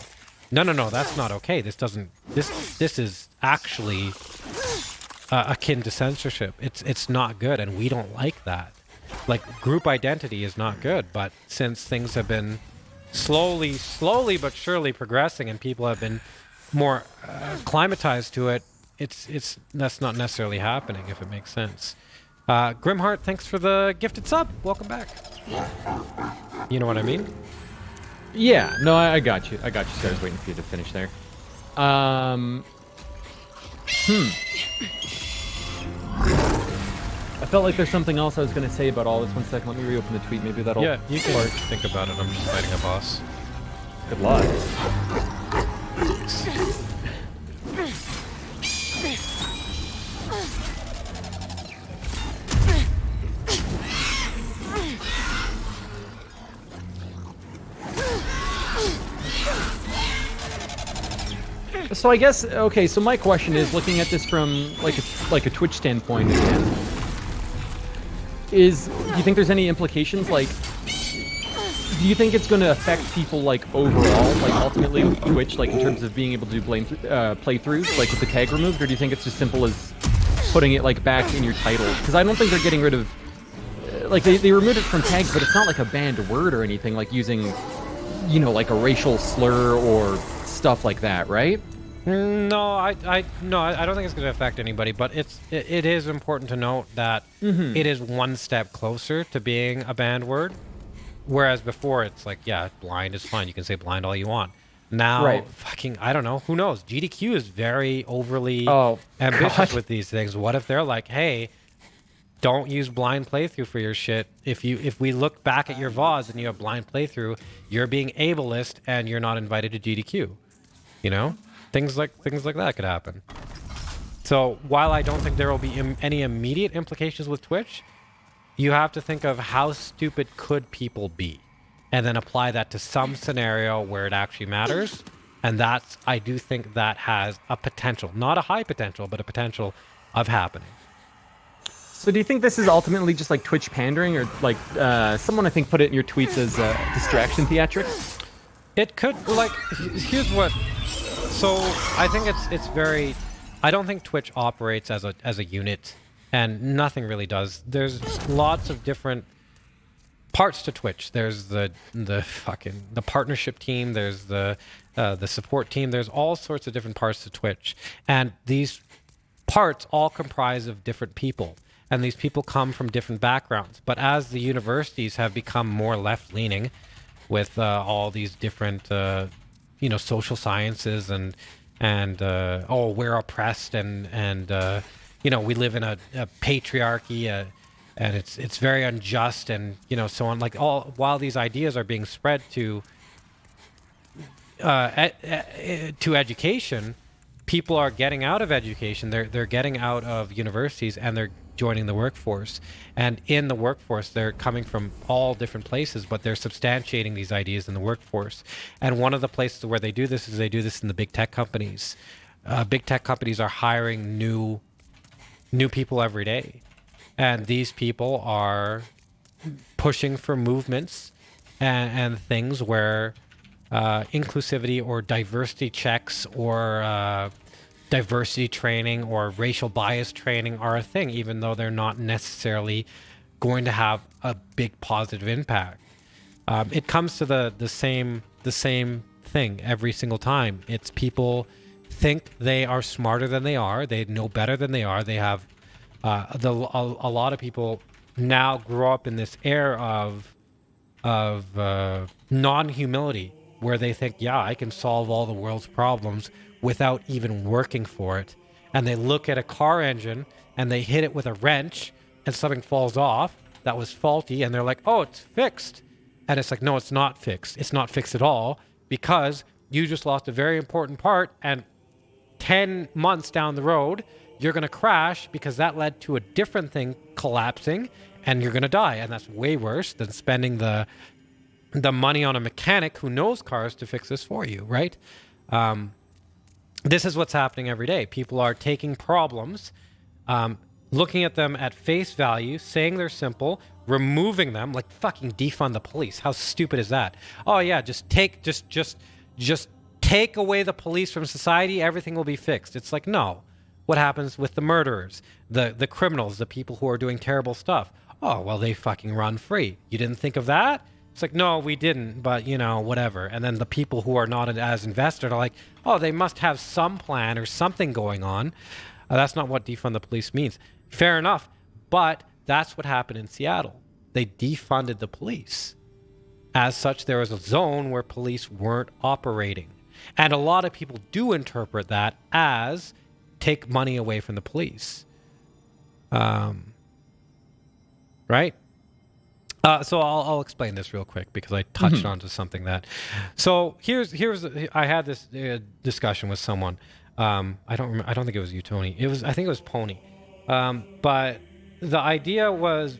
Speaker 2: No, that's not okay. This is actually akin to censorship. It's not good, and we don't like that. Like, group identity is not good, but since things have been slowly but surely progressing and people have been more acclimatized to it, that's not necessarily happening, if it makes sense. Grimheart, thanks for the gifted sub. Welcome back. You know what I mean?
Speaker 1: Yeah, no, I got you. So I was waiting for you to finish there. I felt like there's something else I was going to say about all this. 1 second, let me reopen the tweet. Maybe that'll...
Speaker 2: Yeah, you can think about it. I'm just fighting a boss.
Speaker 1: Good luck. So I guess, okay, so my question is, looking at this from like a Twitch standpoint again, do you think there's any implications? Like, do you think it's going to affect people like overall, like ultimately with Twitch, like in terms of being able to do playthroughs, like with the tag removed, or do you think it's as simple as putting it like back in your title? Because I don't think they're getting rid of, like they removed it from tags, but it's not like a banned word or anything, like using, you know, like a racial slur or stuff like that, right?
Speaker 2: No, I don't think it's going to affect anybody, but it is important to note that it is one step closer to being a banned word, whereas before it's like, yeah, blind is fine. You can say blind all you want. Now, fucking, I don't know. Who knows? GDQ is very overly ambitious with these things. What if they're like, hey, don't use blind playthrough for your shit. If we look back at your VODs and you have blind playthrough, you're being ableist and you're not invited to GDQ. You know? Things like that could happen. So while I don't think there will be any immediate implications with Twitch, you have to think of how stupid could people be, and then apply that to some scenario where it actually matters. And I do think that has a potential, not a high potential, but a potential of happening.
Speaker 1: So do you think this is ultimately just like Twitch pandering, or like someone I think put it in your tweets as distraction theatrics?
Speaker 2: It could, like, here's what. So I think it's very. I don't think Twitch operates as a unit, and nothing really does. There's lots of different parts to Twitch. There's the partnership team. There's the support team. There's all sorts of different parts to Twitch, and these parts all comprise of different people, and these people come from different backgrounds. But as the universities have become more left-leaning, with all these different social sciences and we're oppressed and we live in a patriarchy and it's very unjust and so on, like, all while these ideas are being spread to education, people are getting out of education. They're getting out of universities and they're joining the workforce. And in the workforce, they're coming from all different places, but they're substantiating these ideas in the workforce. And one of the places where they do this is they do this in the big tech companies. big tech companies are hiring new people every day, and these people are pushing for movements and things where inclusivity or diversity checks or diversity training or racial bias training are a thing, even though they're not necessarily going to have a big positive impact. It comes to the same thing every single time. It's people think they are smarter than they are. They know better than they are. They have a lot of people now grow up in this air of non-humility, where they think, yeah, I can solve all the world's problems without even working for it. And they look at a car engine and they hit it with a wrench and something falls off that was faulty, and they're like, oh, it's fixed. And it's like, no, it's not fixed. It's not fixed at all, because you just lost a very important part, and 10 months down the road, you're going to crash because that led to a different thing collapsing, and you're going to die. And that's way worse than spending the money on a mechanic who knows cars to fix this for you, right? This is what's happening every day. People are taking problems, looking at them at face value, saying they're simple, removing them, like fucking defund the police. How stupid is that? Oh yeah, just take away the police from society, everything will be fixed. It's like, no. What happens with the murderers, the criminals, the people who are doing terrible stuff? Oh, well, they fucking run free. You didn't think of that? It's like, no, we didn't, but, you know, whatever. And then the people who are not as invested are like, oh, they must have some plan or something going on. That's not what defund the police means. Fair enough, but that's what happened in Seattle. They defunded the police. As such, there was a zone where police weren't operating. And a lot of people do interpret that as take money away from the police. Right? So I'll explain this real quick because I touched onto something that. So here's I had this discussion with someone. I don't think it was you, Tony. I think it was Pony. But the idea was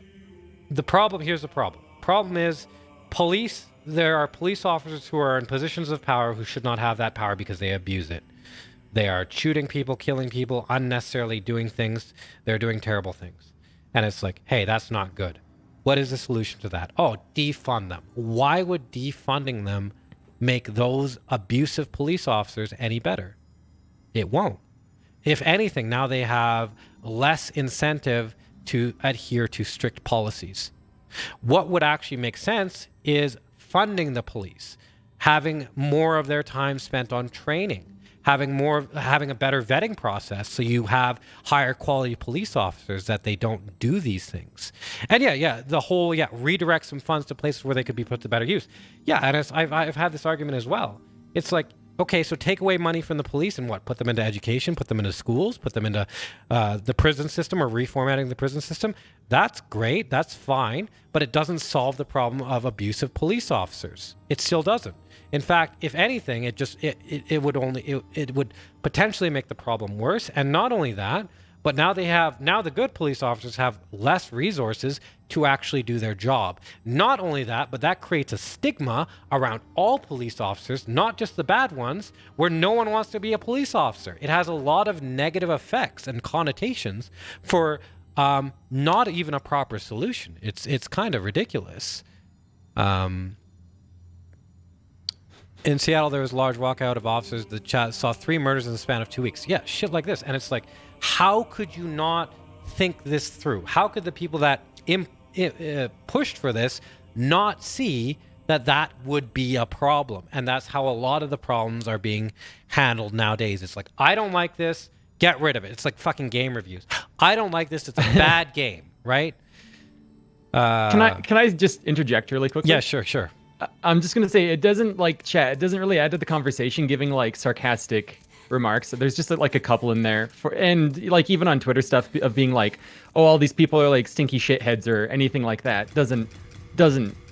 Speaker 2: the problem. Here's the problem. Problem is police. There are police officers who are in positions of power who should not have that power because they abuse it. They are shooting people, killing people, unnecessarily doing things. They're doing terrible things. And it's like, hey, that's not good. What is the solution to that? Oh, defund them. Why would defunding them make those abusive police officers any better? It won't. If anything, now they have less incentive to adhere to strict policies. What would actually make sense is funding the police, having more of their time spent on training, having a better vetting process so you have higher quality police officers that they don't do these things. And the whole redirect some funds to places where they could be put to better use. Yeah, and I've had this argument as well. It's like, okay, so take away money from the police and what? Put them into education, put them into schools, put them into the prison system or reformatting the prison system. That's great, that's fine, but it doesn't solve the problem of abusive police officers. It still doesn't. In fact, if anything, it would potentially make the problem worse. And not only that, but now the good police officers have less resources to actually do their job. Not only that, but that creates a stigma around all police officers, not just the bad ones, where no one wants to be a police officer. It has a lot of negative effects and connotations for not even a proper solution. It's kind of ridiculous. In Seattle, there was a large walkout of officers. The chat saw 3 murders in the span of 2 weeks. Yeah, shit like this. And it's like, how could you not think this through? How could the people that pushed for this not see that would be a problem? And that's how a lot of the problems are being handled nowadays. It's like, I don't like this, get rid of it. It's like fucking game reviews. I don't like this, it's a bad game, right?
Speaker 1: Can I just interject really quickly?
Speaker 2: Yeah, sure.
Speaker 1: I'm just going to say, it doesn't really add to the conversation giving like sarcastic remarks. There's just like a couple in there and like even on Twitter stuff of being like, oh, all these people are like stinky shitheads or anything like that doesn't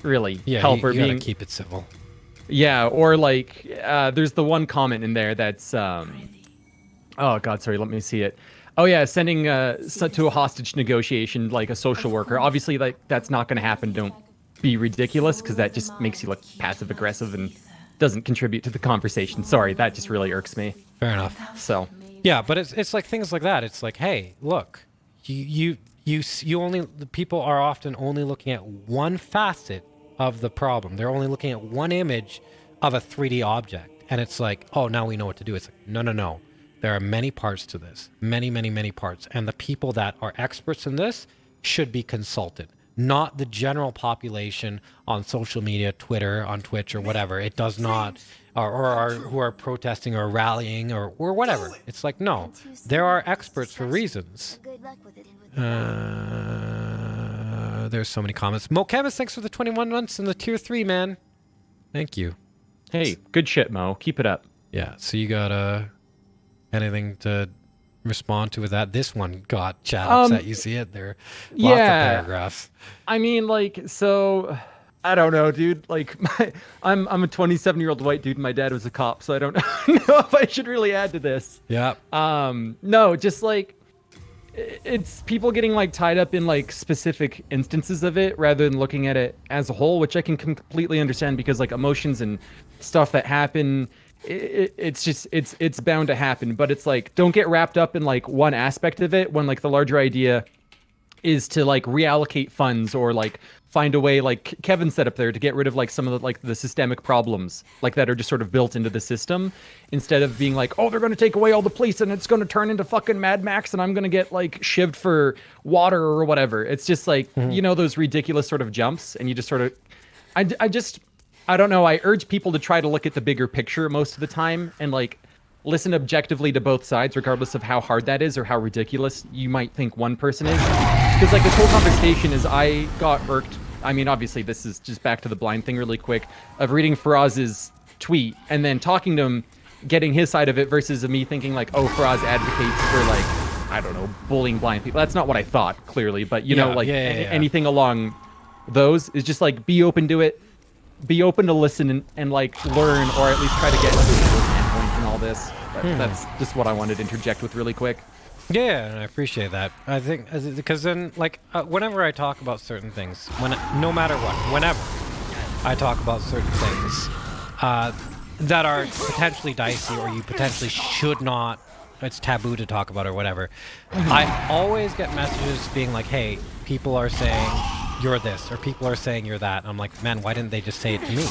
Speaker 1: really help. Or being
Speaker 2: keep it civil.
Speaker 1: Yeah, or like there's the one comment in there that's oh god, sorry, let me see it. Oh yeah, sending to a hostage negotiation like a social worker. Obviously, like that's not going to happen. Don't be ridiculous, because that just makes you look passive aggressive and doesn't contribute to the conversation. Sorry, that just really irks me.
Speaker 2: Fair enough.
Speaker 1: So
Speaker 2: Yeah, but it's like things like that. It's like, hey, look, you only, the people are often only looking at one facet of the problem. They're only looking at one image of a 3D object, and it's like, oh, now we know what to do. It's like, no, no, no. There are many parts to this, many, many, many parts, and the people that are experts in this should be consulted, not the general population on social media, Twitter, on Twitch, or whatever. It does not, or who are protesting or rallying or whatever. It's like, no, there are experts for reasons. There's so many comments. Mo Chemist, thanks for the 21 months and the tier 3, man. Thank you.
Speaker 1: Hey, good shit, Mo. Keep it up.
Speaker 2: Yeah, so you got anything to respond to with that? This one got chat upset. You see it there? Lots of paragraphs.
Speaker 1: I mean, like, so I don't know, dude. Like, I'm a 27-year-old white dude. And my dad was a cop, so I don't know if I should really add to this.
Speaker 2: Yeah.
Speaker 1: No, just like it's people getting like tied up in like specific instances of it rather than looking at it as a whole, which I can completely understand because like emotions and stuff that happen. It's just it's bound to happen, but it's like don't get wrapped up in like one aspect of it when like the larger idea is to like reallocate funds or like find a way, like Kevin said up there, to get rid of like some of the like the systemic problems like that are just sort of built into the system, instead of being like, oh, they're going to take away all the police and it's going to turn into fucking Mad Max and I'm going to get like shivved for water or whatever. It's just like, you know, those ridiculous sort of jumps, and you just sort of I don't know. I urge people to try to look at the bigger picture most of the time and like listen objectively to both sides, regardless of how hard that is or how ridiculous you might think one person is. Because like this whole conversation is, I got irked. I mean, obviously this is just back to the blind thing really quick, of reading Faraz's tweet and then talking to him, getting his side of it versus me thinking like, oh, Faraz advocates for like, I don't know, bullying blind people. That's not what I thought, clearly. But you know, like anything along those is just like, be open to it. Be open to listen and like learn, or at least try to get standpoints and all this. But that's just what I wanted to interject with really quick.
Speaker 2: Yeah, and I appreciate that. I think because then, like, whenever I talk about certain things, no matter what, whenever I talk about certain things that are potentially dicey or you potentially should not, it's taboo to talk about or whatever, I always get messages being like, hey, people are saying you're this, or people are saying you're that. And I'm like, man, why didn't they just say it to me?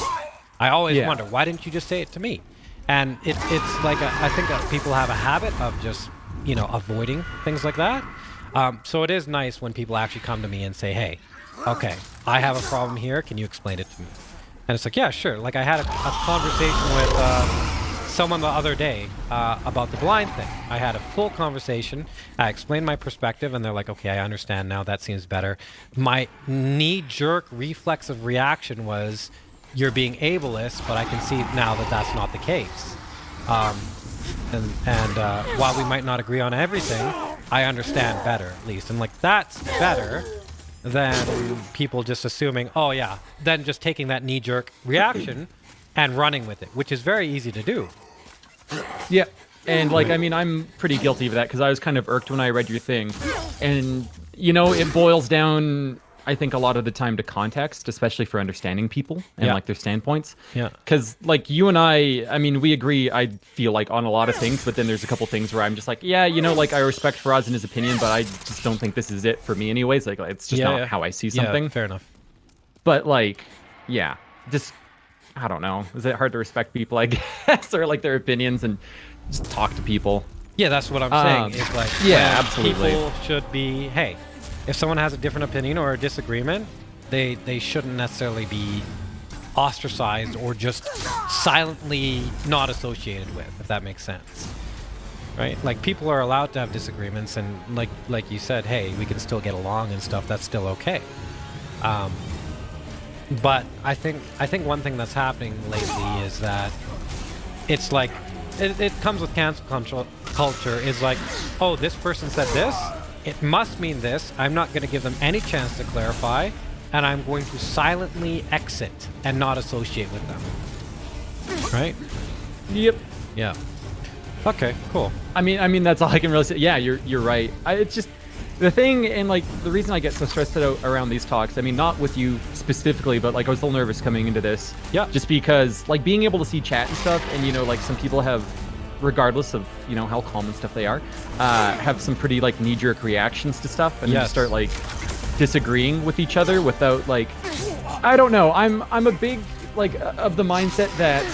Speaker 2: I always wonder, why didn't you just say it to me? And it's like, I think that people have a habit of just, you know, avoiding things like that. So it is nice when people actually come to me and say, hey, okay, I have a problem here. Can you explain it to me? And it's like, yeah, sure. Like I had a conversation with someone the other day about the blind thing. I had a full conversation. I explained my perspective, and they're like, okay, I understand now. That seems better. My knee-jerk reflexive reaction was, you're being ableist, but I can see now that that's not the case. And while we might not agree on everything, I understand better, at least. And like, that's better than people just assuming, oh yeah, then just taking that knee-jerk reaction and running with it, which is very easy to do.
Speaker 1: Yeah, and like, I mean, I'm pretty guilty of that because I was kind of irked when I read your thing. And, you know, it boils down, I think, a lot of the time to context, especially for understanding people and like their standpoints. Yeah. Because like you and I mean, we agree, I feel like, on a lot of things, but then there's a couple things where I'm just like, yeah, you know, like I respect Faraz and his opinion, but I just don't think this is it for me anyways. Like it's just not how I see something.
Speaker 2: Yeah, fair enough.
Speaker 1: But like, yeah, just, I don't know. Is it hard to respect people, I guess, or like their opinions and just talk to people? Yeah,
Speaker 2: that's what I'm saying. It's like,
Speaker 1: yeah, absolutely.
Speaker 2: People should be, hey, if someone has a different opinion or a disagreement, they shouldn't necessarily be ostracized or just silently not associated with, if that makes sense. Right? Like, people are allowed to have disagreements, and like you said, hey, we can still get along and stuff. That's still okay. But I think one thing that's happening lately is that it's like it comes with cancel culture. Is like, oh, this person said this, it must mean this. I'm not going to give them any chance to clarify, and I'm going to silently exit and not associate with them. Right?
Speaker 1: Yep.
Speaker 2: Yeah. Okay. Cool.
Speaker 1: I mean that's all I can really say. Yeah, you're right. It's just the thing, and like the reason I get so stressed out around these talks, I mean, not with you specifically, but like I was a little nervous coming into this.
Speaker 2: Yeah.
Speaker 1: Just because like being able to see chat and stuff, and you know, like some people have regardless of how calm and stuff they are, have some pretty like knee-jerk reactions to stuff, and then
Speaker 2: Yes.
Speaker 1: just start like disagreeing with each other without like, I don't know. I'm a big like of the mindset that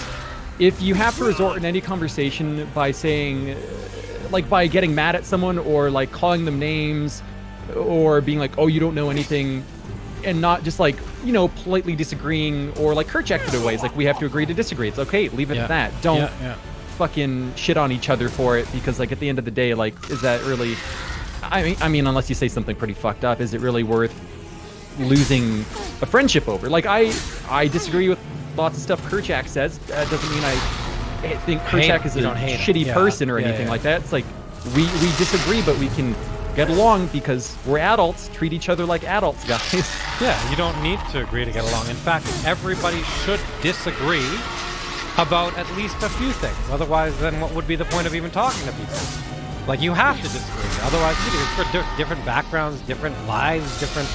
Speaker 1: if you have to resort in any conversation by saying, like by getting mad at someone or like calling them names or being like, oh, you don't know anything, and not just like, politely disagreeing or like Kerchak ways, like we have to agree to disagree. It's okay, leave it at that. Don't fucking shit on each other for it, because like at the end of the day, like, is that really, I mean, unless you say something pretty fucked up, is it really worth losing a friendship over? Like I disagree with lots of stuff Kerchak says. Doesn't mean I think Kerchak is a shitty person or anything like that. It's like we disagree, but we can get along because we're adults. Treat each other like adults, guys.
Speaker 2: Yeah, you don't need to agree to get along. In fact, everybody should disagree about at least a few things. Otherwise, then what would be the point of even talking to people? Like, you have to disagree. Otherwise, for different backgrounds, different lives, different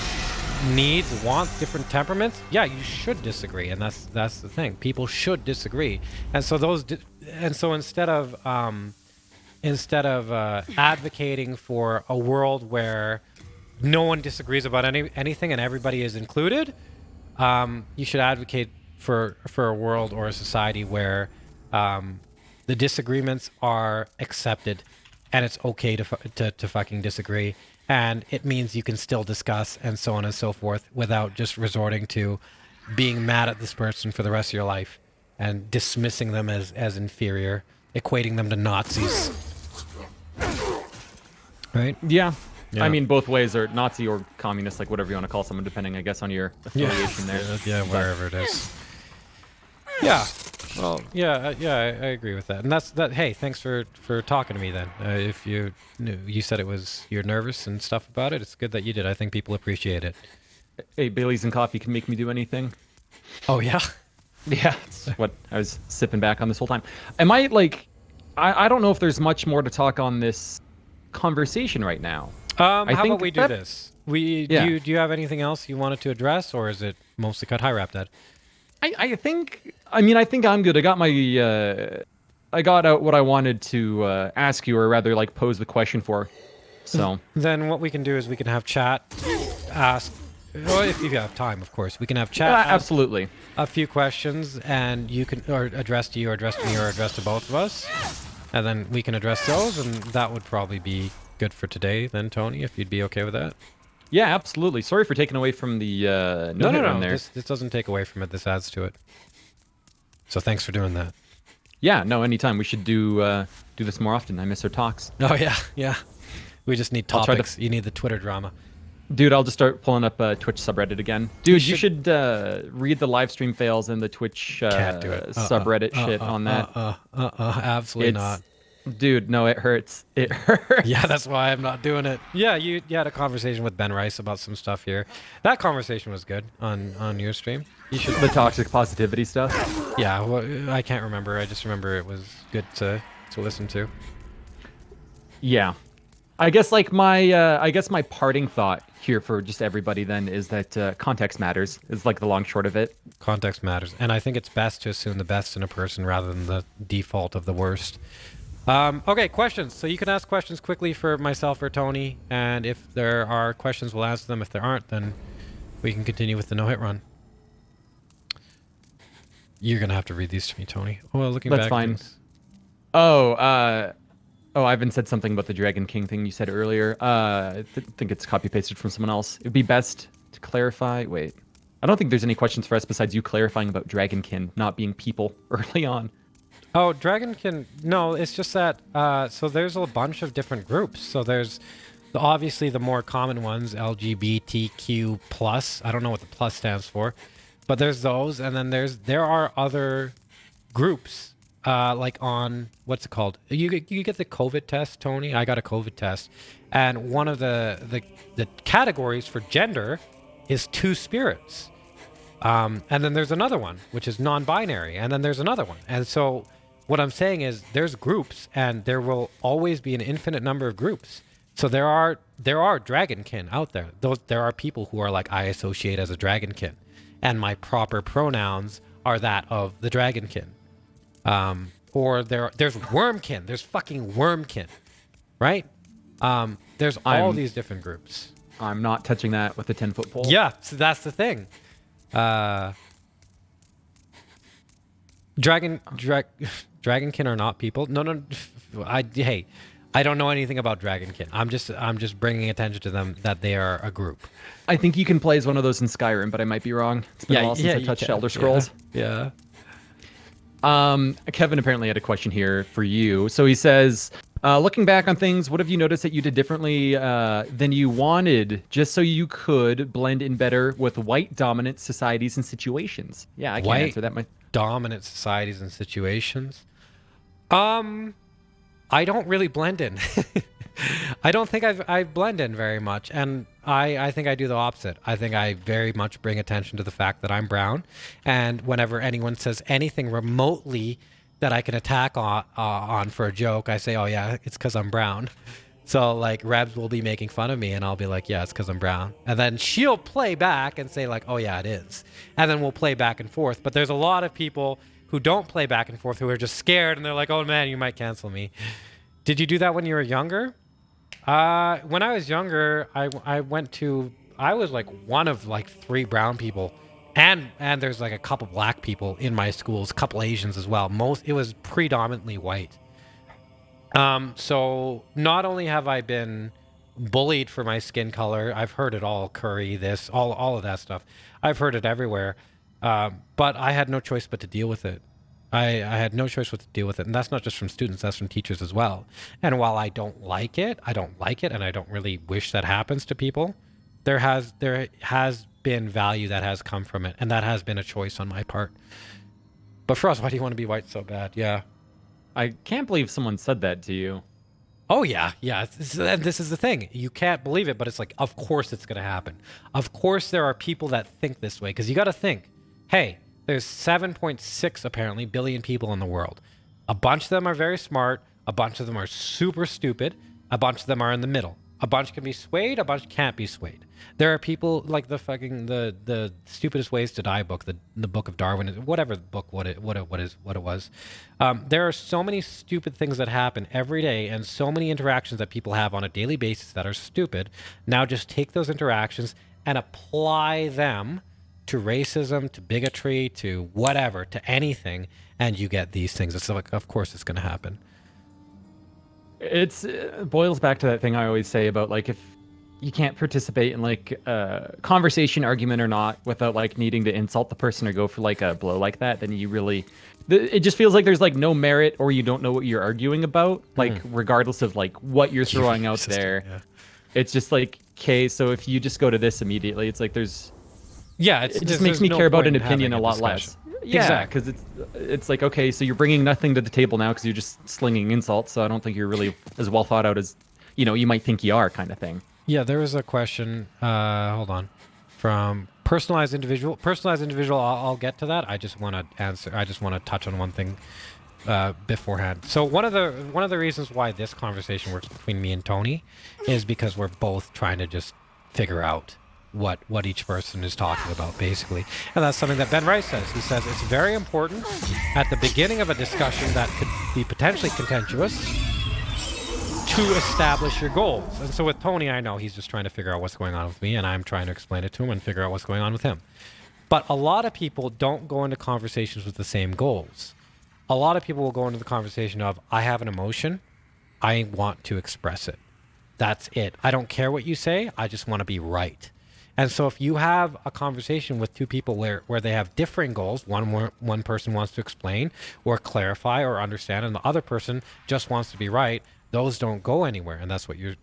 Speaker 2: needs, wants, different temperaments. Yeah, you should disagree, and that's the thing. People should disagree, and so instead of advocating for a world where no one disagrees about anything and everybody is included, you should advocate for a world or a society where the disagreements are accepted and it's okay to fucking disagree, and it means you can still discuss and so on and so forth without just resorting to being mad at this person for the rest of your life and dismissing them as inferior, equating them to Nazis. Right?
Speaker 1: Yeah. I mean, both ways are Nazi or communist, like whatever you want to call someone, depending, I guess, on your affiliation there.
Speaker 2: Yeah, wherever it is. Yeah. Well, I agree with that. And that's that. Hey, thanks for talking to me then. If you said you're nervous and stuff about it, it's good that you did. I think people appreciate it.
Speaker 1: Hey, Baileys and coffee can make me do anything.
Speaker 2: Oh, yeah?
Speaker 1: Yeah, that's what I was sipping back on this whole time. Am I, like, I don't know if there's much more to talk on this conversation right now.
Speaker 2: How about we do this? Do you have anything else you wanted to address, or is it mostly cut? Hi, Rap Dad.
Speaker 1: I think I'm good. I got I got out what I wanted to ask you, or rather, like, pose the question for. So
Speaker 2: then what we can do is we can have chat ask. Well, if you have time, of course, we can have chat.
Speaker 1: Absolutely.
Speaker 2: A few questions, and you can address to you, or address to me, or address to both of us, and then we can address those, and that would probably be good for today. Then, Tony, if you'd be okay with that.
Speaker 1: Yeah, absolutely. Sorry for taking away from the
Speaker 2: no.
Speaker 1: there.
Speaker 2: This doesn't take away from it. This adds to it. So thanks for doing that.
Speaker 1: Yeah, no, anytime. We should do this more often. I miss our talks.
Speaker 2: Oh yeah. We just need topics. You need the Twitter drama.
Speaker 1: Dude, I'll just start pulling up Twitch subreddit again. Dude, you should read the live stream fails and the Twitch subreddit shit on that.
Speaker 2: Absolutely not.
Speaker 1: Dude, no, it hurts. It hurts.
Speaker 2: Yeah, that's why I'm not doing it. Yeah, you had a conversation with Ben Rice about some stuff here. That conversation was good on your stream. You should
Speaker 1: the toxic positivity stuff.
Speaker 2: Yeah, well, I can't remember. I just remember it was good to listen to.
Speaker 1: Yeah. I guess like my parting thought here for just everybody then is that context matters, is like the long short of it.
Speaker 2: Context matters. And I think it's best to assume the best in a person rather than the default of the worst. Okay, questions. So you can ask questions quickly for myself or Tony, and if there are questions, we'll answer them. If there aren't, then we can continue with the no-hit run. You're going to have to read these to me, Tony. Well, looking back.
Speaker 1: That's fine. Ivan said something about the Dragon King thing you said earlier. I think it's copy-pasted from someone else. It would be best to clarify. Wait. I don't think there's any questions for us besides you clarifying about Dragonkin not being people early on.
Speaker 2: Oh, Dragonkin... No, it's just that... so there's a bunch of different groups. So there's obviously the more common ones, LGBTQ+. I don't know what the plus stands for. But there's those, and then there are other groups. Like on, what's it called? You get the COVID test, Tony. I got a COVID test, and one of the categories for gender is two spirits, and then there's another one which is non-binary, and then there's another one. And so, what I'm saying is there's groups, and there will always be an infinite number of groups. So there are Dragonkin out there. There are people who are like, I associate as a Dragonkin, and my proper pronouns are that of the Dragonkin. or there's wormkin. There's fucking wormkin, right? There's all these different groups.
Speaker 1: I'm not touching that with a 10-foot pole.
Speaker 2: Yeah, so that's the thing. Dragonkin are not people. No. Hey, I don't know anything about Dragonkin. I'm just bringing attention to them that they are a group.
Speaker 1: I think you can play as one of those in Skyrim, but I might be wrong. It's been a while since I touched Elder Scrolls.
Speaker 2: Yeah.
Speaker 1: Kevin apparently had a question here for you. So he says, looking back on things, what have you noticed that you did differently than you wanted, just so you could blend in better with white dominant societies and situations? Yeah, I can't answer that.
Speaker 2: Dominant societies and situations. I don't really blend in. I don't think I blend in very much, and I think I do the opposite. I think I very much bring attention to the fact that I'm brown, and whenever anyone says anything remotely that I can attack on for a joke, I say, oh yeah, it's because I'm brown. So like Rebs will be making fun of me, and I'll be like, yeah, it's because I'm brown. And then she'll play back and say like, oh yeah, it is. And then we'll play back and forth. But there's a lot of people who don't play back and forth, who are just scared, and they're like, oh man, you might cancel me. Did you do that when you were younger? When I was younger, I was like one of like 3 brown people, and there's like a couple black people in my schools, a couple Asians as well. It was predominantly white. So not only have I been bullied for my skin color, I've heard it all, curry, this, all of that stuff. I've heard it everywhere. But I had no choice but to deal with it. I had no choice but to deal with it. And that's not just from students, that's from teachers as well. And while I don't like it, and I don't really wish that happens to people, there has been value that has come from it. And that has been a choice on my part. But for us, why do you want to be white so bad? Yeah.
Speaker 1: I can't believe someone said that to you.
Speaker 2: Oh, yeah. This is the thing. You can't believe it, but it's like, of course it's going to happen. Of course there are people that think this way, because you got to think, hey, there's 7.6 apparently billion people in the world. A bunch of them are very smart. A bunch of them are super stupid. A bunch of them are in the middle. A bunch can be swayed. A bunch can't be swayed. There are people like the stupidest ways to die book, the book of Darwin, whatever book, what it was. There are so many stupid things that happen every day, and so many interactions that people have on a daily basis that are stupid. Now just take those interactions and apply them to racism, to bigotry, to whatever, to anything, and you get these things. It's like, of course it's going to happen.
Speaker 1: It boils back to that thing I always say about like, if you can't participate in like a conversation, argument or not, without like needing to insult the person or go for like a blow like that, then you really, it just feels like there's like no merit, or you don't know what you're arguing about, like regardless of like what you're throwing out there. Yeah. It's just like, okay, so if you just go to this immediately, it's like it just makes me care about an opinion a lot less. Yeah, because it's like, okay, so you're bringing nothing to the table now because you're just slinging insults. So I don't think you're really as well thought out as you might think you are, kind of thing.
Speaker 2: Yeah, there was a question. Hold on, from personalized individual. I'll get to that. I just want to answer. I just want to touch on one thing beforehand. So one of the reasons why this conversation works between me and Tony is because we're both trying to just figure out what each person is talking about, basically. And that's something that Ben Rice says. He says it's very important at the beginning of a discussion that could be potentially contentious to establish your goals. And so with Tony, I know he's just trying to figure out what's going on with me, and I'm trying to explain it to him and figure out what's going on with him. But a lot of people don't go into conversations with the same goals. A lot of people will go into the conversation of, I have an emotion, I want to express it. That's it. I don't care what you say, I just want to be right. And so if you have a conversation with 2 people where they have differing goals, one person wants to explain or clarify or understand, and the other person just wants to be right, those don't go anywhere. And that's what you're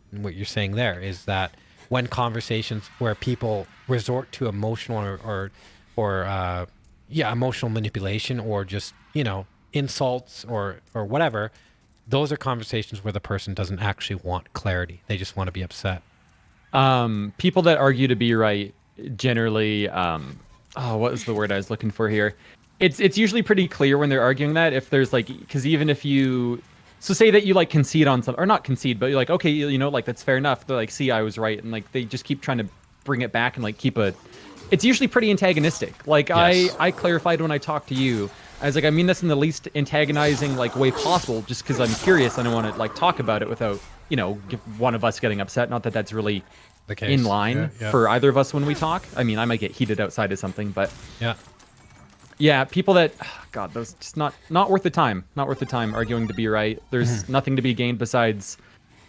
Speaker 2: saying there, is that when conversations where people resort to emotional or emotional manipulation, or just, insults or whatever, those are conversations where the person doesn't actually want clarity. They just want to be upset.
Speaker 1: People that argue to be right generally, what was the word I was looking for here? It's usually pretty clear when they're arguing that, if there's like, because even if you, so say that you like concede on something, or not concede, but you're like, okay, like that's fair enough. They're like, see, I was right. And like, they just keep trying to bring it back and like it's usually pretty antagonistic. Like yes. I clarified when I talked to you, I was like, I mean this in the least antagonizing like way possible, just because I'm curious and I want to like talk about it without, you know, one of us getting upset. Not that that's really
Speaker 2: The case.
Speaker 1: in line for either of us when we talk. I mean, I might get heated outside of something, but yeah, people that, God, those just not worth the time. Not worth the time arguing to be right. There's nothing to be gained besides,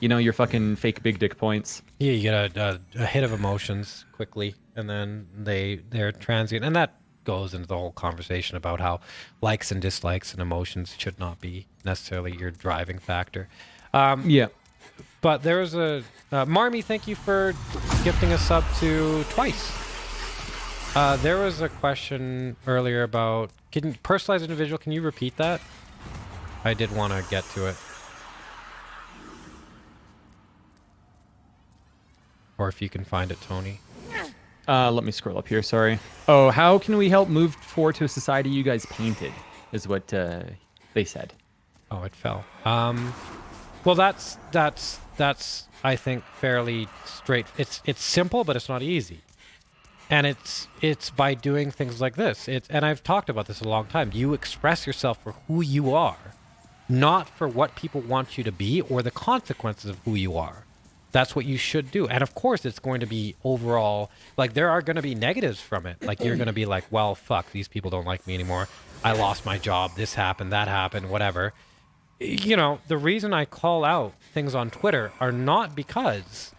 Speaker 1: you know, your fucking fake big dick points.
Speaker 2: Yeah, you get a hit of emotions quickly, and then they're transient, and that goes into the whole conversation about how likes and dislikes and emotions should not be necessarily your driving factor.
Speaker 1: Yeah.
Speaker 2: But there was a Marmy, thank you for gifting a sub to twice. There was a question earlier about personalized individual. Can you repeat that? I did want to get to it. Or if you can find it, Tony.
Speaker 1: Let me scroll up here. Sorry. Oh, how can we help move forward to a society you guys painted? Is what they said.
Speaker 2: Oh, it fell. Well, that's I think fairly straight. It's simple, but it's not easy. And it's by doing things like this. And I've talked about this a long time. You express yourself for who you are, not for what people want you to be or the consequences of who you are. That's what you should do. And of course, it's going to be overall, like there are going to be negatives from it. Like you're going to be like, well, fuck, these people don't like me anymore. I lost my job. This happened, that happened, whatever. You know, the reason I call out things on Twitter are not because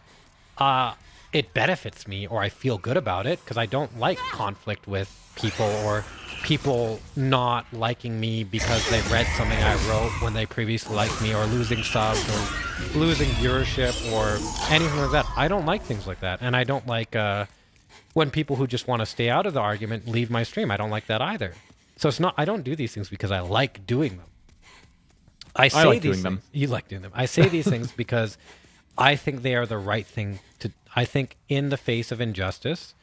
Speaker 2: it benefits me or I feel good about it, because I don't like conflict with people or people not liking me because they read something I wrote when they previously liked me, or losing subs or losing viewership or anything like that. I don't like things like that. And I don't like when people who just want to stay out of the argument leave my stream. I don't like that either. So it's not, I don't do these things because I like doing them. I like doing them. You like doing them. I say these things because I think they are the right thing to. I think in the face of injustice,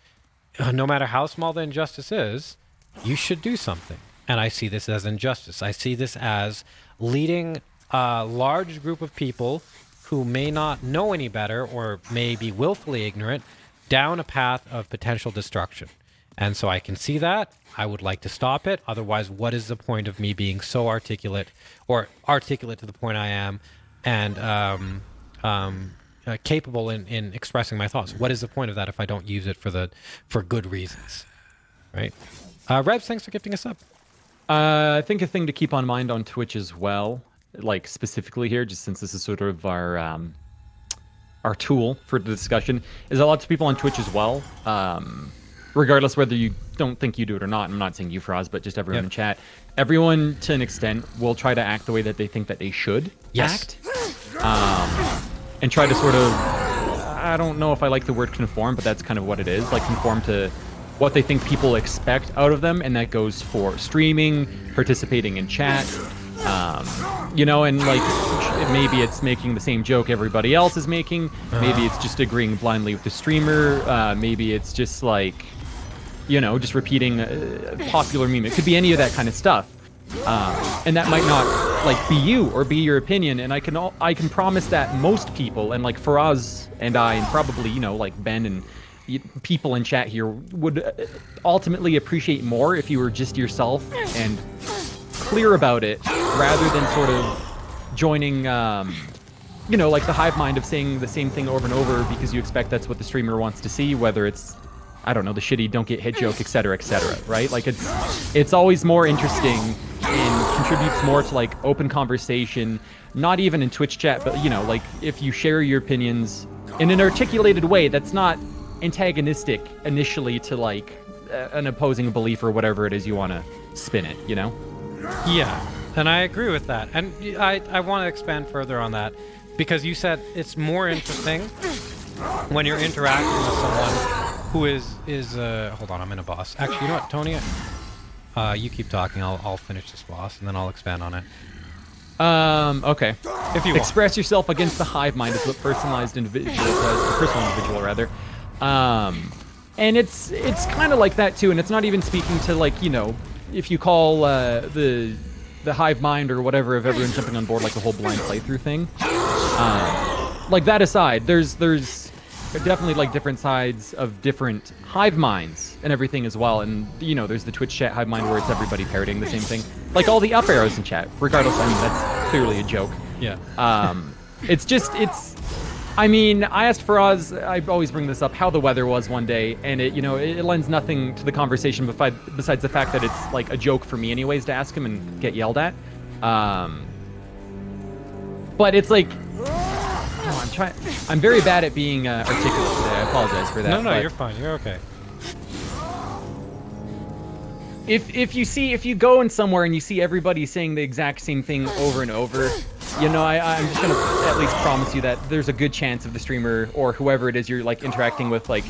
Speaker 2: no matter how small the injustice is, you should do something. And I see this as injustice. I see this as leading a large group of people who may not know any better or may be willfully ignorant down a path of potential destruction. And so I can see that. I would like to stop it. Otherwise, what is the point of me being so articulate, or articulate to the point I am, and capable in expressing my thoughts? What is the point of that if I don't use it for good reasons, right? Rebs, thanks for gifting us up.
Speaker 1: I think a thing to keep on mind on Twitch as well, like specifically here, just since this is sort of our tool for the discussion, is that lots of people on Twitch as well, regardless whether you don't think you do it or not. I'm not saying you, Froz, but just everyone in chat. Everyone, to an extent, will try to act the way that they think that they should act. And try to sort of, I don't know if I like the word conform, but that's kind of what it is, like conform to what they think people expect out of them, and that goes for streaming, participating in chat, you know, and like maybe it's making the same joke everybody else is making, maybe it's just agreeing blindly with the streamer, maybe it's just like, you know, just repeating a popular meme. It could be any of that kind of stuff. And that might not like be you or be your opinion, and I can promise that most people, and like Faraz and I, and probably, you know, like Ben and people in chat here, would ultimately appreciate more if you were just yourself and clear about it, rather than sort of joining you know, like the hive mind of saying the same thing over and over because you expect that's what the streamer wants to see, whether it's, I don't know, the shitty don't get hit joke, etc., right? Like it's always more interesting and contributes more to like open conversation, not even in Twitch chat, but you know, like if you share your opinions in an articulated way that's not antagonistic initially to like an opposing belief or whatever it is you want to spin it, you know?
Speaker 2: Yeah, and I agree with that. And I want to expand further on that, because you said it's more interesting when you're interacting with someone who is hold on, I'm in a boss. Actually, you know what, Tony? You keep talking. I'll finish this boss, and then I'll expand on it.
Speaker 1: Okay.
Speaker 2: If you
Speaker 1: express yourself against the hive mind is what personalized individual does, personal individual rather. And it's kind of like that too, and it's not even speaking to like, you know, if you call the hive mind or whatever of everyone jumping on board like the whole blind playthrough thing. Like that aside, there's definitely like different sides of different hive minds and everything as well. And you know, there's the Twitch chat hive mind where it's everybody parroting the same thing. Like all the up arrows in chat, regardless. I mean, that's clearly a joke.
Speaker 2: Yeah.
Speaker 1: I mean, I asked Faraz, I always bring this up, how the weather was one day, and it lends nothing to the conversation besides the fact that it's like a joke for me anyways to ask him and get yelled at. But it's like, I'm very bad at being articulate today. I apologize for that.
Speaker 2: No, you're fine. You're okay.
Speaker 1: If you go in somewhere and you see everybody saying the exact same thing over and over, you know, I'm just gonna at least promise you that there's a good chance of the streamer or whoever it is you're like interacting with, like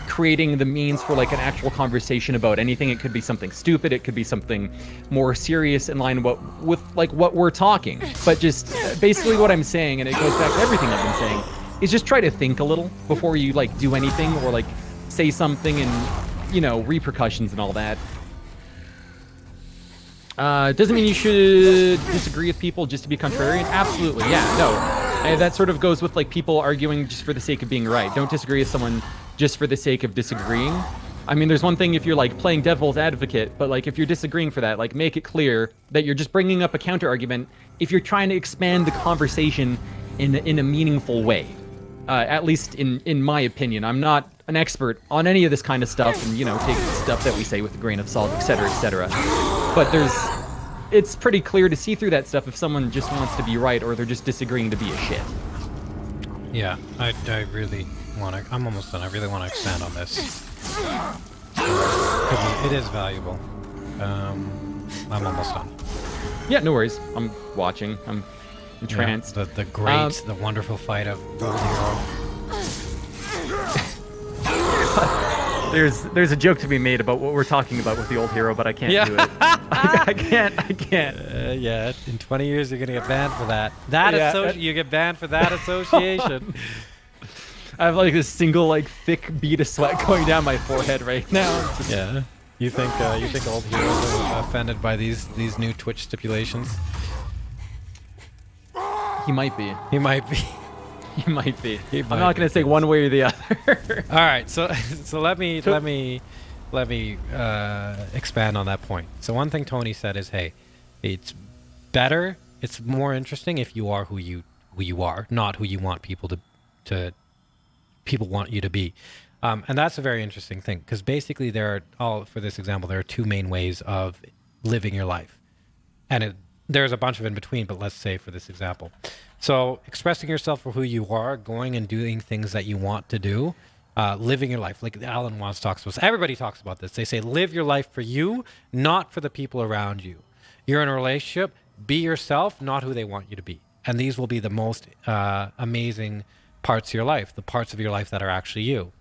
Speaker 1: creating the means for like an actual conversation about anything. It could be something stupid, it could be something more serious in line with what we're talking. But just basically what I'm saying, and it goes back to everything I've been saying, is just try to think a little before you like do anything or like say something, and you know, repercussions and all that. Doesn't mean you should disagree with people just to be contrarian. Absolutely, yeah, no. And that sort of goes with like people arguing just for the sake of being right. Don't disagree with someone just for the sake of disagreeing. I mean, there's one thing if you're like playing devil's advocate, but like if you're disagreeing for that, like make it clear that you're just bringing up a counter argument if you're trying to expand the conversation in a meaningful way. At least in my opinion. I'm not an expert on any of this kind of stuff, and you know, take stuff that we say with a grain of salt, etc., etc. But it's pretty clear to see through that stuff if someone just wants to be right or they're just disagreeing to be a shit.
Speaker 2: Yeah, I really want to. I'm almost done. I really want to expand on this because it is valuable. I'm almost done.
Speaker 1: Yeah, no worries. I'm watching. I'm entranced.
Speaker 2: Yeah, the great, the wonderful fight of Old Hero.
Speaker 1: There's a joke to be made about what we're talking about with the Old Hero, but I can't do it. I can't.
Speaker 2: Yeah, in 20 years you're gonna get banned for that. You get banned for that association.
Speaker 1: I have like this single like thick bead of sweat going down my forehead right now.
Speaker 2: Yeah. You think Old Heroes are offended by these new Twitch stipulations?
Speaker 1: He might be.
Speaker 2: He might be.
Speaker 1: He might be. I'm not going to say one way or the other.
Speaker 2: All right, so let me expand on that point. So one thing Tony said is, hey, it's better, it's more interesting if you are who you are, not who you want people to people want you to be. And that's a very interesting thing, because basically for this example, there are two main ways of living your life, and there's a bunch of in between, but let's say for this example. So expressing yourself for who you are, going and doing things that you want to do, living your life. Like Alan Watts talks about, everybody talks about this. They say, live your life for you, not for the people around you. You're in a relationship, be yourself, not who they want you to be. And these will be the most amazing parts of your life, the parts of your life that are actually you.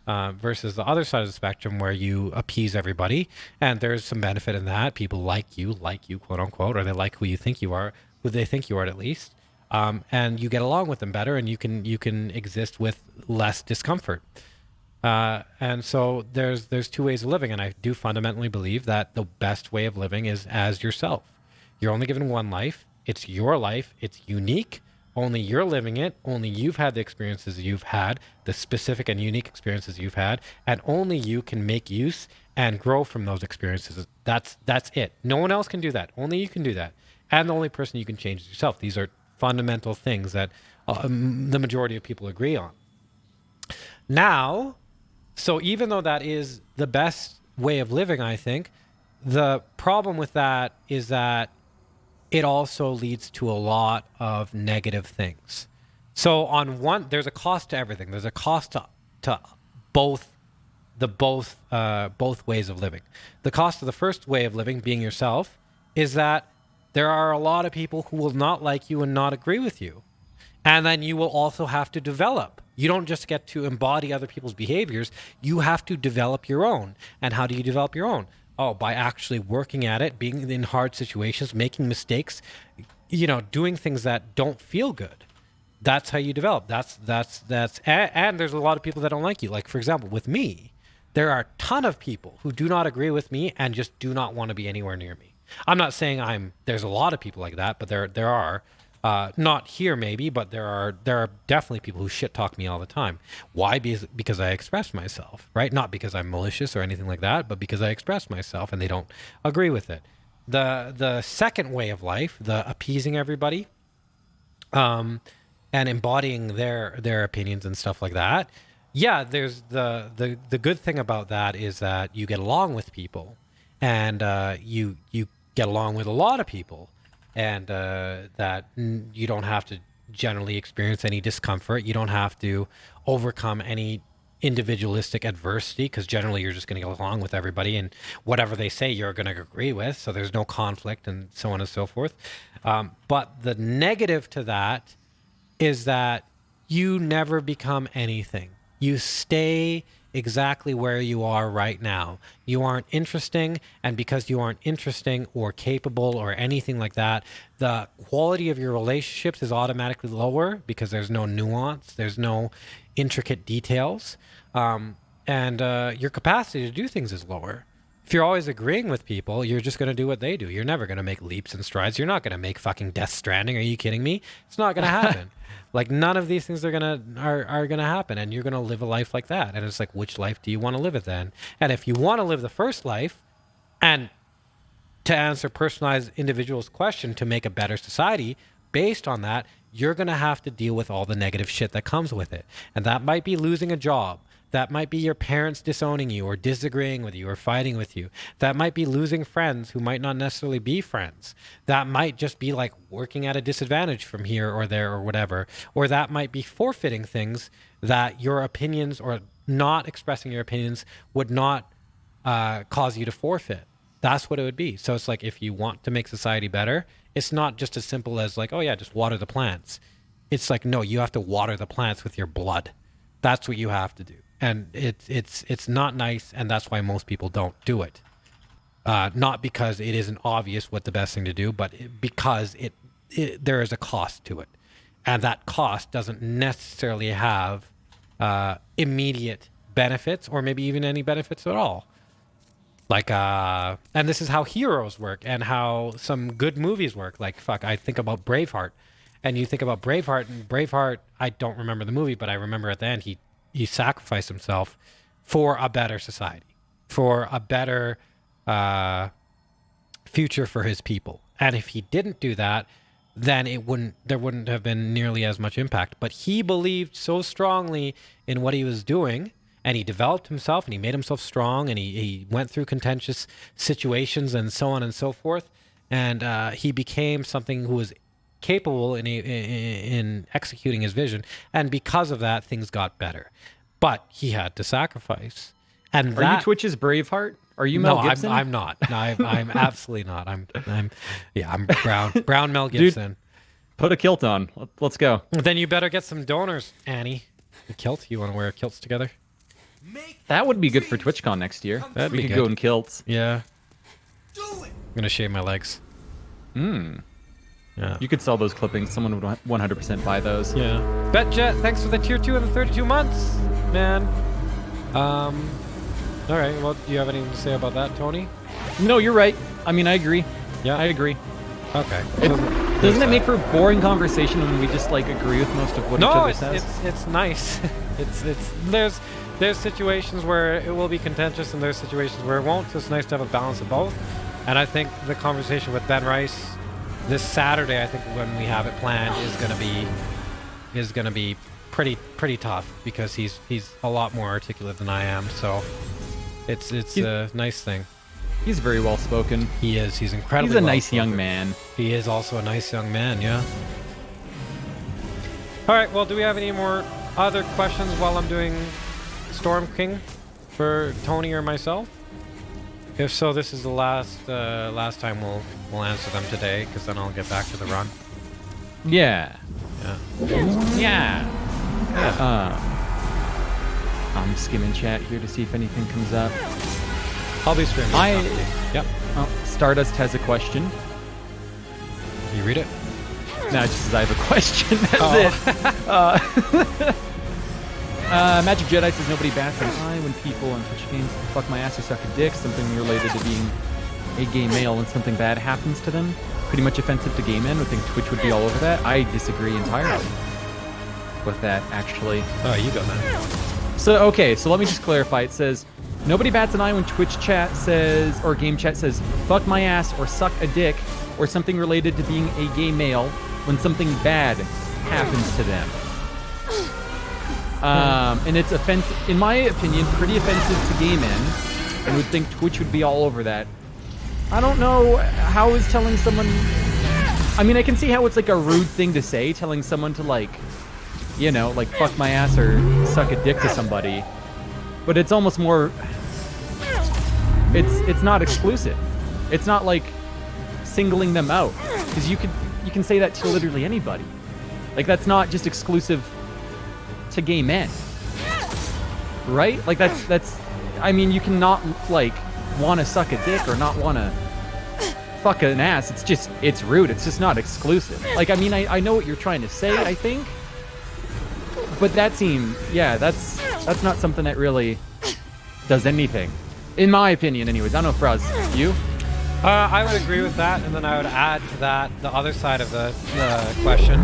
Speaker 2: Versus the other side of the spectrum where you appease everybody, and there's some benefit in that. People like you, quote unquote, or they like who you think you are, who they think you are at least, and you get along with them better, and you can exist with less discomfort. And so there's two ways of living, and I do fundamentally believe that the best way of living is as yourself. You're only given one life. It's your life. It's unique. Only you're living it. Only you've had the experiences you've had, the specific and unique experiences you've had, and only you can make use and grow from those experiences. That's it. No one else can do that. Only you can do that. And the only person you can change is yourself. These are fundamental things that the majority of people agree on. Now, so even though that is the best way of living, I think, the problem with that is that it also leads to a lot of negative things. So there's a cost to everything. There's a cost to both ways of living. The cost of the first way of living, being yourself, is that there are a lot of people who will not like you and not agree with you. And then you will also have to develop. You don't just get to embody other people's behaviors. You have to develop your own. And how do you develop your own? Oh, by actually working at it, being in hard situations, making mistakes, doing things that don't feel good. That's how you develop. And there's a lot of people that don't like you. Like, for example, with me, there are a ton of people who do not agree with me and just do not want to be anywhere near me. I'm not saying there's a lot of people like that, but there are. Not here, maybe, but there are definitely people who shit talk me all the time. Why? Because I express myself, right? Not because I'm malicious or anything like that, but because I express myself and they don't agree with it. The second way of life, the appeasing everybody, and embodying their opinions and stuff like that. Yeah, there's the good thing about that is that you get along with people, and you get along with a lot of people, and that you don't have to generally experience any discomfort. You don't have to overcome any individualistic adversity, because generally you're just going to get along with everybody, and whatever they say you're going to agree with, so there's no conflict and so on and so forth. But the negative to that is that you never become anything. You stay exactly where you are right now. You aren't interesting, and because you aren't interesting or capable or anything like that, the quality of your relationships is automatically lower because there's no nuance, there's no intricate details, and your capacity to do things is lower. If you're always agreeing with people, you're just going to do what they do. You're never going to make leaps and strides. You're not going to make fucking Death Stranding. Are you kidding me? It's not going to happen. Like, none of these things are gonna happen, and you're gonna live a life like that. And it's like, which life do you want to live it then? And if you want to live the first life, and to answer personalized individual's question, to make a better society based on that, you're gonna have to deal with all the negative shit that comes with it. And that might be losing a job. That might be your parents disowning you or disagreeing with you or fighting with you. That might be losing friends who might not necessarily be friends. That might just be like working at a disadvantage from here or there or whatever. Or that might be forfeiting things that your opinions or not expressing your opinions would not cause you to forfeit. That's what it would be. So it's like, if you want to make society better, it's not just as simple as like, oh yeah, just water the plants. It's like, no, you have to water the plants with your blood. That's what you have to do. And it's not nice, and that's why most people don't do it. Not because it isn't obvious what the best thing to do, but because there is a cost to it. And that cost doesn't necessarily have immediate benefits, or maybe even any benefits at all. Like, and this is how heroes work and how some good movies work. Like, fuck, I think about Braveheart. And you think about Braveheart, and Braveheart, I don't remember the movie, but I remember at the end he sacrificed himself for a better society, for a better future for his people. And if he didn't do that, then there wouldn't have been nearly as much impact. But he believed so strongly in what he was doing, and he developed himself, and he made himself strong, and he went through contentious situations and so on and so forth. And he became something who was capable in executing his vision, and because of that, things got better. But he had to sacrifice. And
Speaker 1: are you Twitch's Braveheart? Are you Mel Gibson?
Speaker 2: No, I'm not. No, I'm absolutely not. I'm brown Mel Gibson.
Speaker 1: Dude, put a kilt on. Let's go.
Speaker 2: Then you better get some donors, Annie. A kilt? You want to wear kilts together?
Speaker 1: That would be good for TwitchCon next year.
Speaker 2: That'd
Speaker 1: we
Speaker 2: be
Speaker 1: could
Speaker 2: good.
Speaker 1: go in kilts.
Speaker 2: Yeah. Do it. I'm gonna shave my legs. Yeah.
Speaker 1: You could sell those clippings. Someone would 100% buy those.
Speaker 2: Yeah. Betjet, thanks for the tier 2 and the 32 months, man. All right. Well, do you have anything to say about that, Tony?
Speaker 1: No, you're right. I mean, I agree.
Speaker 2: Yeah,
Speaker 1: I agree.
Speaker 2: Okay.
Speaker 1: Doesn't it make for a boring conversation when we just like agree with most of what each other says?
Speaker 2: It's nice. There's situations where it will be contentious, and there's situations where it won't. So it's nice to have a balance of both. And I think the conversation with Ben Rice this Saturday, I think when we have it planned, is gonna be pretty tough, because he's a lot more articulate than I am. So it's a nice thing.
Speaker 1: He's very well spoken.
Speaker 2: He is. He's incredibly.
Speaker 1: He's a nice young man.
Speaker 2: He is also a nice young man. Yeah. All right. Well, do we have any more other questions while I'm doing Storm King for Tony or myself? If so, this is the last time we'll answer them today, because then I'll get back to the run.
Speaker 1: Yeah.
Speaker 2: Yeah.
Speaker 1: I'm skimming chat here to see if anything comes up.
Speaker 2: I'll be streaming. Yep.
Speaker 1: Oh, Stardust has a question.
Speaker 2: You read it?
Speaker 1: No, it just says I have a question. That's it. Magic Jedi says nobody bats an eye when people on Twitch games fuck my ass or suck a dick. Something related to being a gay male when something bad happens to them, pretty much offensive to gay men. I think Twitch would be all over that. I disagree entirely with that, actually.
Speaker 2: Oh, you go now.
Speaker 1: So, okay, so let me just clarify. It says, nobody bats an eye when Twitch chat says, or game chat says, fuck my ass or suck a dick or something related to being a gay male when something bad happens to them. And it's offensive, in my opinion, pretty offensive to gay men, and would think Twitch would be all over that. I don't know how is telling someone... I mean, I can see how it's like a rude thing to say, telling someone to like, you know, like fuck my ass or suck a dick to somebody. But it's almost more... It's not exclusive. It's not like singling them out. Because you can say that to literally anybody. Like, that's not just exclusive to gay men. Right? Like, that's... I mean, you cannot, like, want to suck a dick or not want to fuck an ass. It's just, it's rude. It's just not exclusive. Like, I mean, I know what you're trying to say, I think. But that seems, yeah, that's not something that really does anything. In my opinion, anyways. I don't know, Fraz, you?
Speaker 2: I would agree with that, and then I would add to that the other side of the question,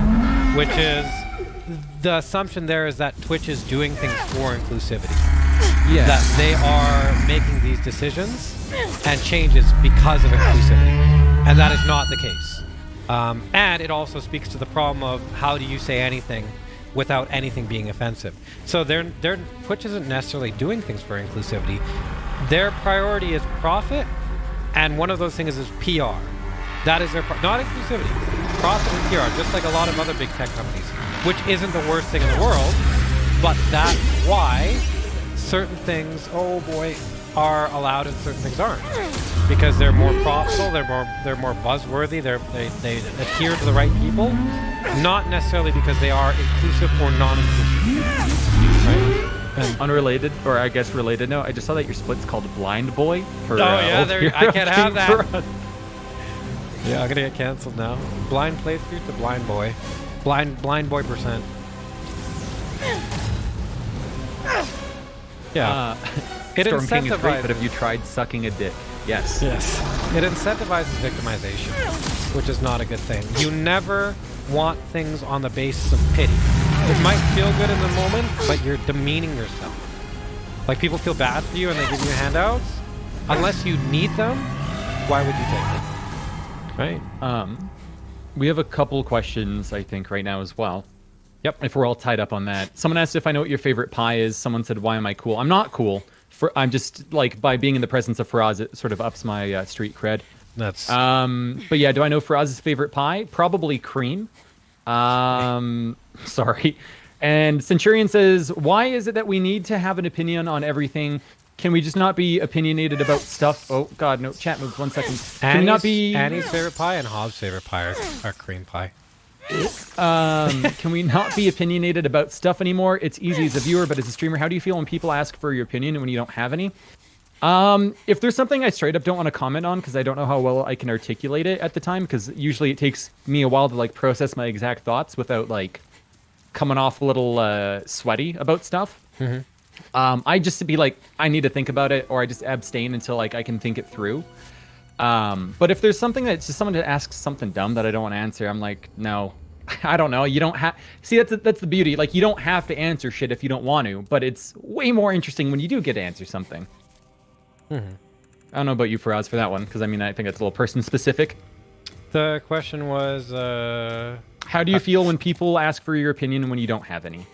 Speaker 2: which is the assumption there is that Twitch is doing things for inclusivity.
Speaker 1: Yeah.
Speaker 2: That they are making these decisions and changes because of inclusivity. And that is not the case. And it also speaks to the problem of how do you say anything without anything being offensive. So Twitch isn't necessarily doing things for inclusivity. Their priority is profit, and one of those things is PR. That is their not inclusivity, profit and PR, just like a lot of other big tech companies, which isn't the worst thing in the world, but that's why certain things, oh boy, are allowed and certain things aren't, because they're more profitable, they're more buzzworthy, they adhere to the right people, not necessarily because they are inclusive or non-inclusive. Right? And
Speaker 1: unrelated, or I guess related note, I just saw that your split's called Blind Boy. For,
Speaker 2: I can't have that. Yeah, I'm gonna get canceled now. Blind playthrough to Blind Boy. Blind Boy %. Yeah.
Speaker 1: It Storm King is great, but have you tried sucking a dick? Yes.
Speaker 2: Yes. It incentivizes victimization, which is not a good thing. You never want things on the basis of pity. It might feel good in the moment, but you're demeaning yourself. Like, people feel bad for you and they give you handouts. Unless you need them, why would you take them? Right?
Speaker 1: We have a couple questions, I think, right now as well.
Speaker 2: Yep.
Speaker 1: If we're all tied up on that. Someone asked if I know what your favorite pie is. Someone said, why am I cool? I'm not cool. I'm just, like, by being in the presence of Faraz, it sort of ups my street cred.
Speaker 2: That's...
Speaker 1: But yeah, do I know Faraz's favorite pie? Probably cream. Sorry. And Centurion says, why is it that we need to have an opinion on everything? Can we just not be opinionated about stuff? Oh, God, no. Chat moved. 1 second. Can we not be...
Speaker 2: Annie's favorite pie and Hobbs' favorite pie are cream pie.
Speaker 1: Can we not be opinionated about stuff anymore? It's easy as a viewer, but as a streamer, how do you feel when people ask for your opinion and when you don't have any? If there's something I straight up don't want to comment on because I don't know how well I can articulate it at the time, because usually it takes me a while to like process my exact thoughts without like coming off a little sweaty about stuff.
Speaker 2: Mm-hmm.
Speaker 1: I just to be like, I need to think about it, or I just abstain until like I can think it through. But if there's something that's just someone to ask something dumb that I don't want to answer, I'm like, no, I don't know. You don't have... See, that's the beauty. Like, you don't have to answer shit if you don't want to, but it's way more interesting when you do get to answer something.
Speaker 2: Mm-hmm.
Speaker 1: I don't know about you, Faraz, for that one, because I mean, I think it's a little person-specific.
Speaker 2: The question was...
Speaker 1: how do you feel when people ask for your opinion when you don't have any?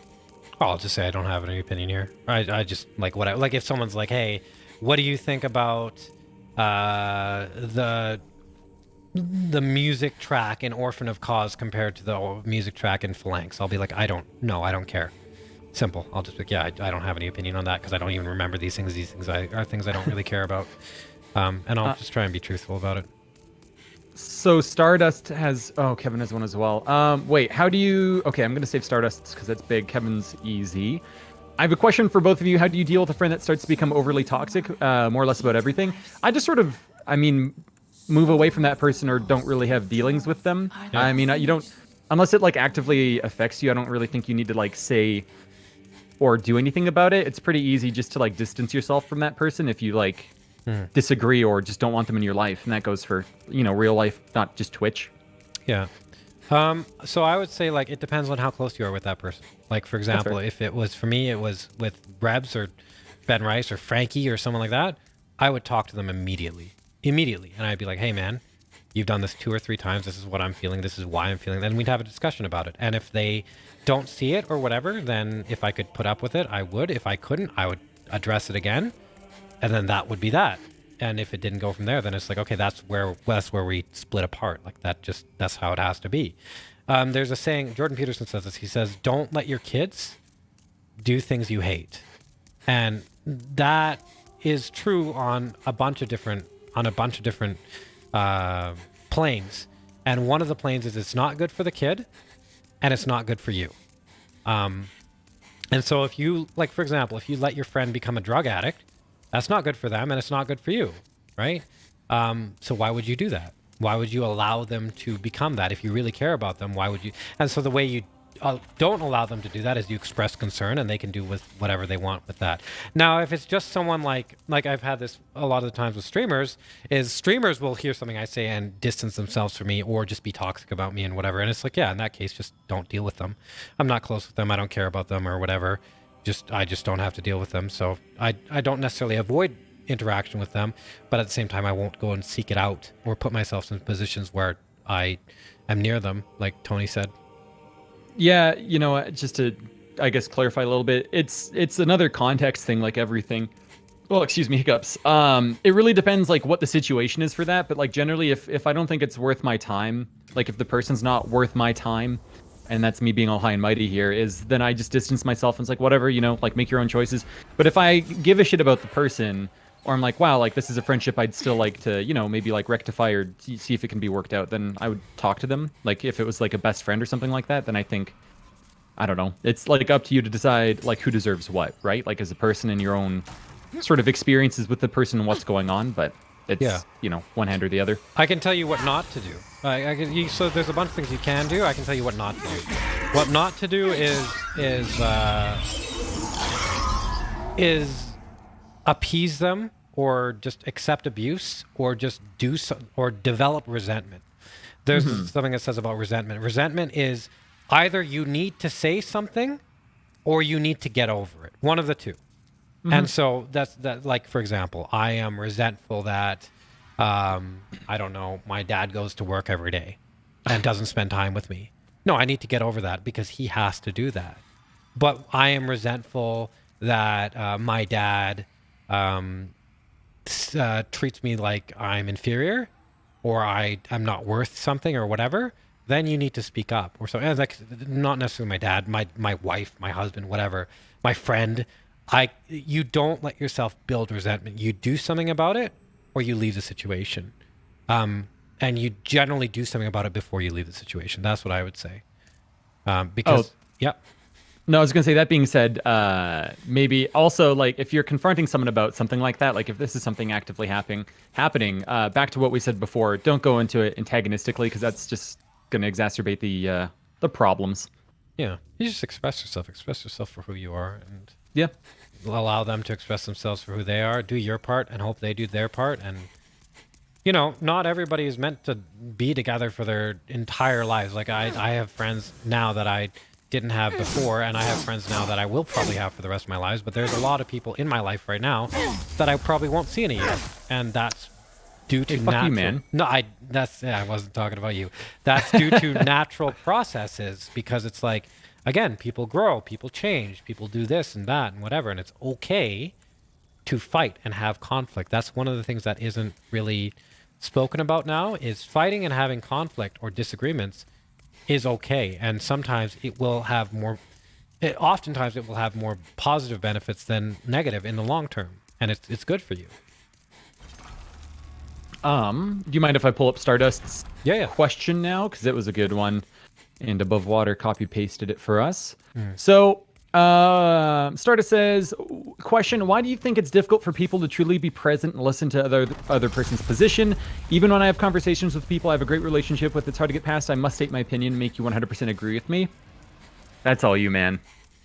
Speaker 2: Oh, I'll just say I don't have any opinion here. I just, like, like if someone's like, hey, what do you think about the music track in Orphan of Cause compared to the music track in Phalanx? I'll be like, I don't know. I don't care. Simple. I'll just be like, yeah, I don't have any opinion on that because I don't even remember these things. These things are things I don't really care about. And I'll just try and be truthful about it.
Speaker 1: So Stardust has... Oh, Kevin has one as well. Wait, how do you... Okay, I'm going to save Stardust because that's big. Kevin's easy. I have a question for both of you. How do you deal with a friend that starts to become overly toxic, more or less about everything? I just sort of, I mean, move away from that person or don't really have dealings with them. Yeah. I mean, you don't... Unless it, like, actively affects you, I don't really think you need to, like, say or do anything about it. It's pretty easy just to, like, distance yourself from that person if you, like... disagree or just don't want them in your life. And that goes for, real life, not just Twitch.
Speaker 2: Yeah. So I would say, like, it depends on how close you are with that person. Like, for example, if it was, for me, it was with Rebs or Ben Rice or Frankie or someone like that, I would talk to them immediately. And I'd be like, hey, man, you've done this 2 or 3 times. This is what I'm feeling. This is why I'm feeling. Then we'd have a discussion about it. And if they don't see it or whatever, then if I could put up with it, I would. If I couldn't, I would address it again. And then that would be that. And if it didn't go from there, then it's like, okay, that's where we split apart. Like that's how it has to be. There's a saying, Jordan Peterson says this. He says, "Don't let your kids do things you hate," and that is true on a bunch of different planes. And one of the planes is it's not good for the kid, and it's not good for you. And so if you, like, for example, if you let your friend become a drug addict, that's not good for them, and it's not good for you, right? So why would you do that? Why would you allow them to become that? If you really care about them, why would you? And so the way you don't allow them to do that is you express concern, and they can do with whatever they want with that. Now, if it's just someone like I've had this a lot of the times with streamers, is streamers will hear something I say and distance themselves from me or just be toxic about me and whatever. And it's like, yeah, in that case, just don't deal with them. I'm not close with them. I don't care about them or whatever. I just don't have to deal with them. So I don't necessarily avoid interaction with them, but at the same time, I won't go and seek it out or put myself in positions where I am near them, like Tony said.
Speaker 1: Yeah, just to, I guess, clarify a little bit, it's another context thing, like everything. Well, excuse me, hiccups. It really depends, like, what the situation is for that. But, like, generally, if I don't think it's worth my time, like, if the person's not worth my time, and that's me being all high and mighty here, then I just distance myself and it's like, whatever, like, make your own choices. But if I give a shit about the person, or I'm like, wow, like, this is a friendship I'd still like to, maybe, like, rectify or see if it can be worked out, then I would talk to them. Like, if it was, like, a best friend or something like that, then I think, I don't know. It's, like, up to you to decide, like, who deserves what, right? Like, as a person in your own sort of experiences with the person and what's going on, but it's, one hand or the other.
Speaker 2: I can tell you what not to do. So there's a bunch of things you can do. I can tell you what not to do. What not to do is appease them or just accept abuse or just do or develop resentment. There's something that says about resentment. Resentment is either you need to say something or you need to get over it. One of the two. And so that's that. Like, for example, I am resentful that I don't know, my dad goes to work every day and doesn't spend time with me. No, I need to get over that because he has to do that. But I am resentful that my dad treats me like I'm inferior or I'm not worth something or whatever. Then you need to speak up or so. And like, not necessarily my dad, my wife, my husband, whatever, my friend. You don't let yourself build resentment. You do something about it or you leave the situation. And you generally do something about it before you leave the situation. That's what I would say. Yeah.
Speaker 1: No, I was going to say, that being said, maybe also, like, if you're confronting someone about something like that, like if this is something actively happening, back to what we said before, don't go into it antagonistically because that's just going to exacerbate the problems.
Speaker 2: Yeah. You just express yourself for who you are, and
Speaker 1: yeah,
Speaker 2: allow them to express themselves for who they are. Do your part and hope they do their part. And, not everybody is meant to be together for their entire lives. Like I have friends now that I didn't have before, and I have friends now that I will probably have for the rest of my lives. But there's a lot of people in my life right now that I probably won't see in a year. And that's due to natural...
Speaker 1: you, man.
Speaker 2: No, I wasn't talking about you. That's due to natural processes, because it's like, again, people grow, people change, people do this and that and whatever, and it's okay to fight and have conflict. That's one of the things that isn't really spoken about now, is fighting and having conflict or disagreements is okay. And sometimes it will have oftentimes it will have more positive benefits than negative in the long term. And it's good for you.
Speaker 1: Do you mind if I pull up Stardust's question now? Because it was a good one. And Above Water copy-pasted it for us. So, Stardust says, question, why do you think it's difficult for people to truly be present and listen to other person's position? Even when I have conversations with people I have a great relationship with, it's hard to get past. I must state my opinion and make you 100% agree with me. That's all you, man.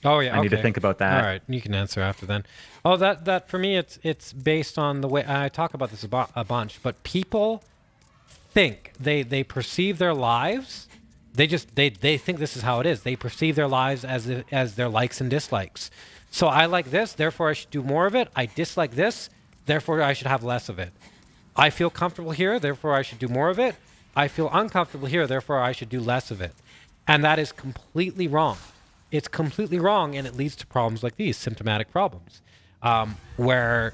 Speaker 2: Oh yeah,
Speaker 1: I need to
Speaker 2: okay.
Speaker 1: think about that.
Speaker 2: All right, you can answer after then. Oh, that for me, it's based on the way I talk about this a bunch. But people think they perceive their lives. They think this is how it is. They perceive their lives as their likes and dislikes. So I like this, therefore I should do more of it. I dislike this, therefore I should have less of it. I feel comfortable here, therefore I should do more of it. I feel uncomfortable here, therefore I should do less of it. And that is completely wrong. It's completely wrong, and it leads to problems like these, symptomatic problems, where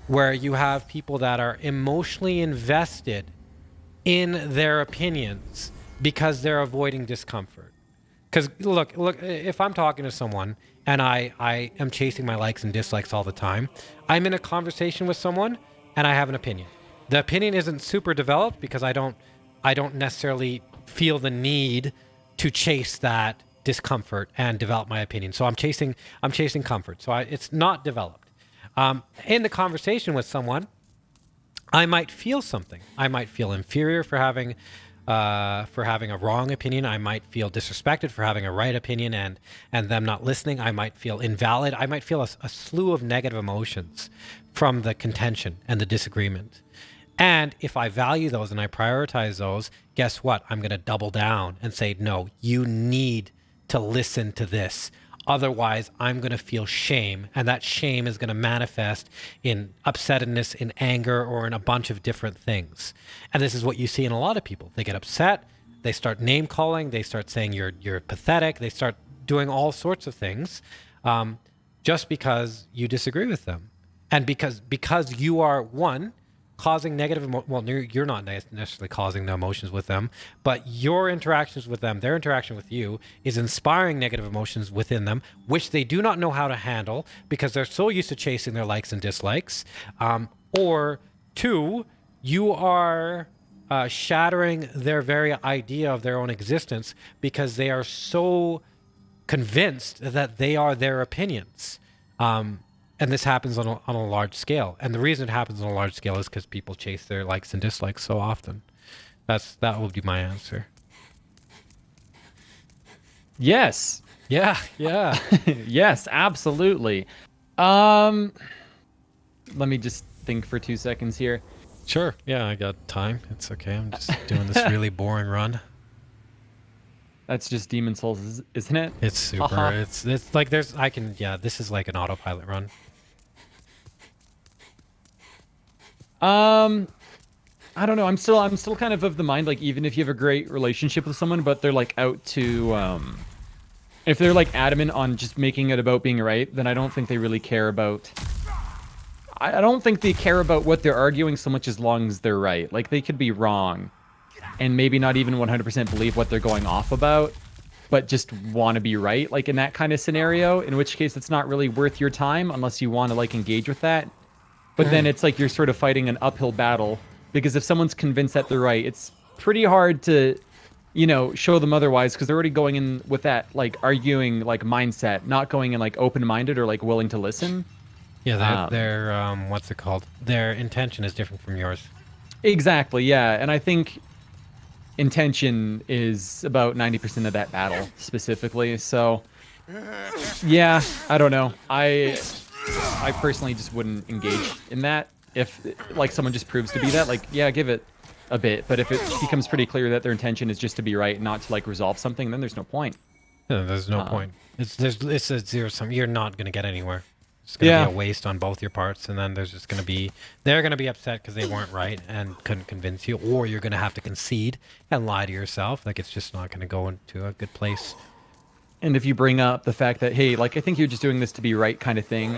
Speaker 2: you have people that are emotionally invested in their opinions because they're avoiding discomfort. Because look, if I'm talking to someone and I am chasing my likes and dislikes all the time, I'm in a conversation with someone and I have an opinion. The opinion isn't super developed because I don't necessarily feel the need to chase that discomfort and develop my opinion. So I'm chasing comfort. So it's not developed. In the conversation with someone, I might feel something. I might feel inferior for having a wrong opinion. I might feel disrespected for having a right opinion and them not listening. I might feel invalid. I might feel a slew of negative emotions from the contention and the disagreement. And if I value those and I prioritize those, guess what? I'm going to double down and say, no, you need to listen to this. Otherwise, I'm going to feel shame, and that shame is going to manifest in upsetness, in anger, or in a bunch of different things. And this is what you see in a lot of people. They get upset, they start name calling, they start saying you're pathetic, they start doing all sorts of things just because you disagree with them. And because you are, one, causing negative well, you're not necessarily causing the emotions with them, but your interactions with them, their interaction with you, is inspiring negative emotions within them, which they do not know how to handle because they're so used to chasing their likes and dislikes. Or two, you are shattering their very idea of their own existence because they are so convinced that they are their opinions. And this happens on a large scale. And the reason it happens on a large scale is because people chase their likes and dislikes so often. That would be my answer.
Speaker 1: Yes.
Speaker 2: Yeah.
Speaker 1: Yes, absolutely. Let me just think for 2 seconds here.
Speaker 2: Sure. Yeah, I got time. It's okay. I'm just doing this really boring run.
Speaker 1: That's just Demon Souls, isn't it?
Speaker 2: It's super. It's like this is like an autopilot run.
Speaker 1: I don't know. I'm still kind of the mind, like, even if you have a great relationship with someone, but they're like out to if they're like adamant on just making it about being right, then I don't think they really care about I don't think they care about what they're arguing so much as long as they're right. Like, they could be wrong and maybe not even 100% believe what they're going off about, but just want to be right, like in that kind of scenario, in which case it's not really worth your time unless you want to like engage with that. But then it's like you're sort of fighting an uphill battle, because if someone's convinced that they're right, it's pretty hard to, show them otherwise, because they're already going in with that like arguing like mindset, not going in like open-minded or like willing to listen.
Speaker 2: Yeah, their what's it called? Their intention is different from yours.
Speaker 1: Exactly, yeah. And I think intention is about 90% of that battle specifically. So yeah, I don't know. I personally just wouldn't engage in that. If like someone just proves to be that, like, yeah, give it a bit. But if it becomes pretty clear that their intention is just to be right, not to like resolve something, then there's no point.
Speaker 2: Yeah, there's no point. It's a zero sum. You're not going to get anywhere. It's going to be a waste on both your parts, and then they're going to be upset because they weren't right and couldn't convince you, or you're going to have to concede and lie to yourself. Like, it's just not going to go into a good place.
Speaker 1: And if you bring up the fact that, hey, like, I think you're just doing this to be right kind of thing,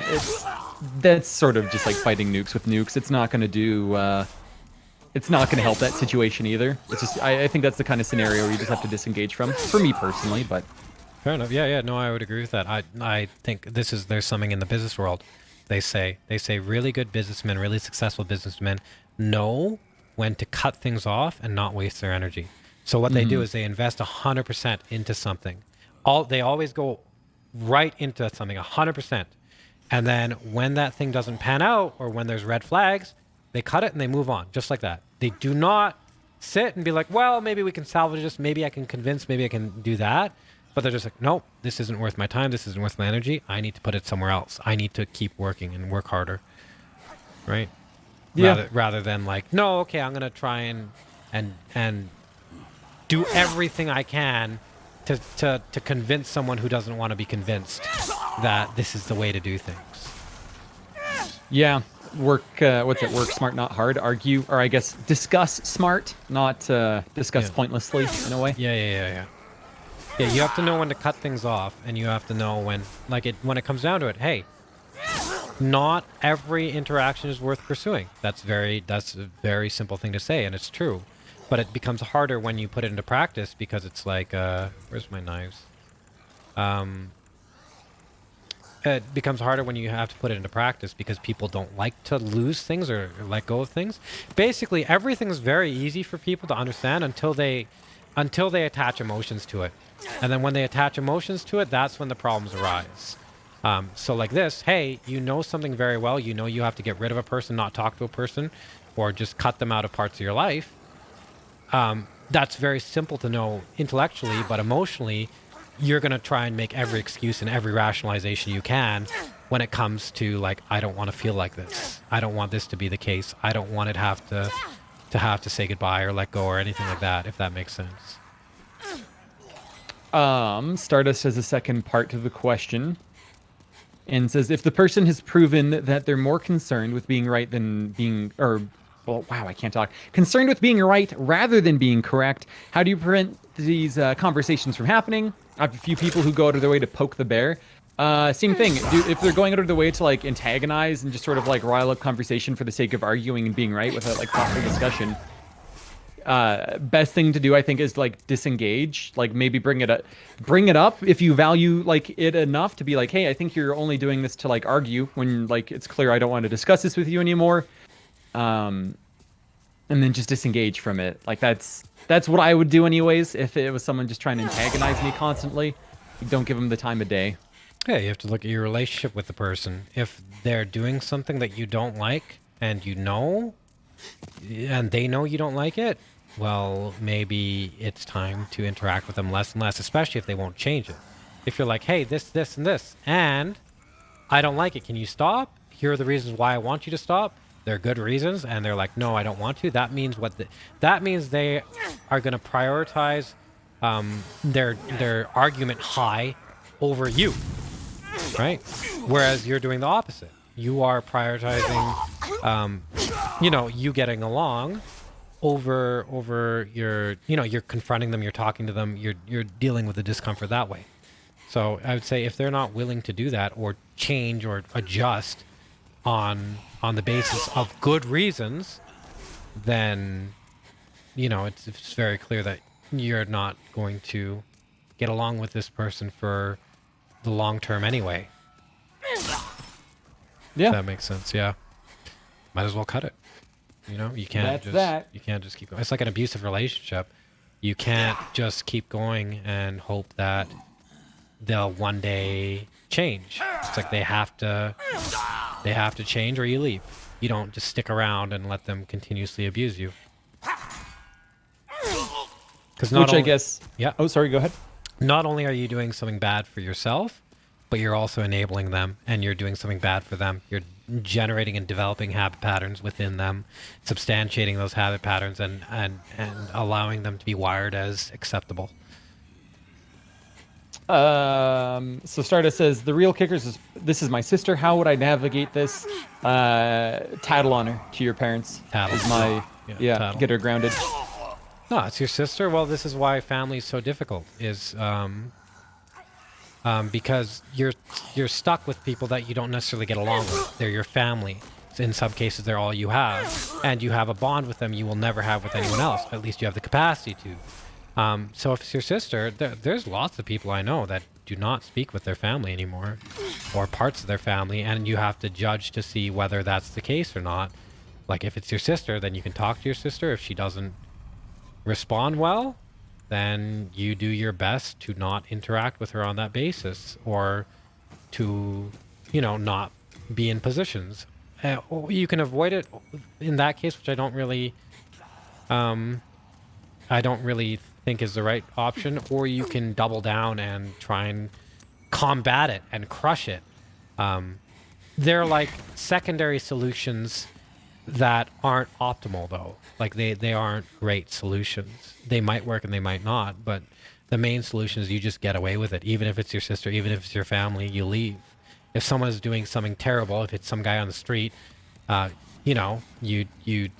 Speaker 1: that's sort of just like fighting nukes with nukes. It's not going to do, it's not going to help that situation either. It's just, I think that's the kind of scenario where you just have to disengage from, for me personally, but...
Speaker 2: Fair enough. Yeah. No, I would agree with that. I think there's something in the business world. They say really good businessmen, really successful businessmen know when to cut things off and not waste their energy. So what they do is they invest 100% into something. They always go right into something 100%. And then when that thing doesn't pan out, or when there's red flags, they cut it and they move on, just like that. They do not sit and be like, well, maybe we can salvage this. Maybe I can convince, maybe I can do that. but they're just like, nope, this isn't worth my time. This isn't worth my energy. I need to put it somewhere else. I need to keep working and work harder. Right?
Speaker 1: Yeah.
Speaker 2: Rather than like, no, okay, I'm going to try and do everything I can to convince someone who doesn't want to be convinced that this is the way to do things.
Speaker 1: Yeah. Work, what's it? Work smart, not hard. Argue, or I guess discuss smart, not discuss pointlessly in a way.
Speaker 2: Yeah, you have to know when to cut things off, and you have to know when it comes down to it, hey, not every interaction is worth pursuing. That's a very simple thing to say, and it's true. But it becomes harder when you put it into practice because it's like, where's my knives? It becomes harder when you have to put it into practice because people don't like to lose things or let go of things. Basically, everything's very easy for people to understand until they attach emotions to it. And then when they attach emotions to it, that's when the problems arise. So like this, hey, you know something very well. You know you have to get rid of a person, not talk to a person, or just cut them out of parts of your life. That's very simple to know intellectually, but emotionally, you're going to try and make every excuse and every rationalization you can when it comes to like, I don't want to feel like this. I don't want this to be the case. I don't want it have to say goodbye or let go or anything like that, if that makes sense.
Speaker 1: Stardust has a second part to the question and says, if the person has proven that they're more concerned with being right than being, concerned with being right rather than being correct, how do you prevent these conversations from happening? I have a few people who go out of their way to poke the bear. Same thing. If they're going out of their way to like antagonize and just sort of like rile up conversation for the sake of arguing and being right without like thoughtful discussion, best thing to do, I think, is like disengage. Like maybe bring it up if you value like it enough to be like, hey, I think you're only doing this to like argue when like it's clear I don't want to discuss this with you anymore. And then just disengage from it. Like that's what I would do anyways if it was someone just trying to antagonize me constantly. Don't give them the time of day.
Speaker 2: Yeah, you have to look at your relationship with the person. If they're doing something that you don't like and you know, and they know you don't like it, well, maybe it's time to interact with them less and less, especially if they won't change it. If you're like, hey, this, and this, and I don't like it, can you stop? Here are the reasons why I want you to stop. They're good reasons, and they're like, no, I don't want to. That means that means they are going to prioritize their argument high over you, right? Whereas you're doing the opposite. You are prioritizing, you getting along over your, you're confronting them, you're talking to them, you're dealing with the discomfort that way. So I would say if they're not willing to do that or change or adjust on the basis of good reasons, then, it's very clear that you're not going to get along with this person for the long term anyway.
Speaker 1: Yeah.
Speaker 2: If that makes sense, yeah. Might as well cut it. You can't you can't just keep going. It's like an abusive relationship. You can't just keep going and hope that they'll one day change. It's like they have to change or you leave. You don't just stick around and let them continuously abuse you.
Speaker 1: I guess.
Speaker 2: Yeah.
Speaker 1: Oh, sorry. Go ahead.
Speaker 2: Not only are you doing something bad for yourself, but you're also enabling them, and you're doing something bad for them. You're generating and developing habit patterns within them, substantiating those habit patterns, and allowing them to be wired as acceptable.
Speaker 1: So Stardust says, the real kicker is, this is my sister. How would I navigate this? Tattle on her to your parents.
Speaker 2: Tattle.
Speaker 1: Is my, tattle. Get her grounded.
Speaker 2: No, it's your sister. Well, this is why family is so difficult, is because you're stuck with people that you don't necessarily get along with. They're your family. In some cases, they're all you have. And you have a bond with them you will never have with anyone else. At least you have the capacity to. So if it's your sister, there's lots of people I know that do not speak with their family anymore, or parts of their family, and you have to judge to see whether that's the case or not. Like if it's your sister, then you can talk to your sister. If she doesn't respond well, then you do your best to not interact with her on that basis, or to, not be in positions. You can avoid it in that case, which I don't really think is the right option, or you can double down and try and combat it and crush it. They're like secondary solutions that aren't optimal, though. Like they aren't great solutions. They might work and they might not, but the main solution is you just get away with it. Even if it's your sister, even if it's your family, you leave. If someone is doing something terrible, if it's some guy on the street, you know, you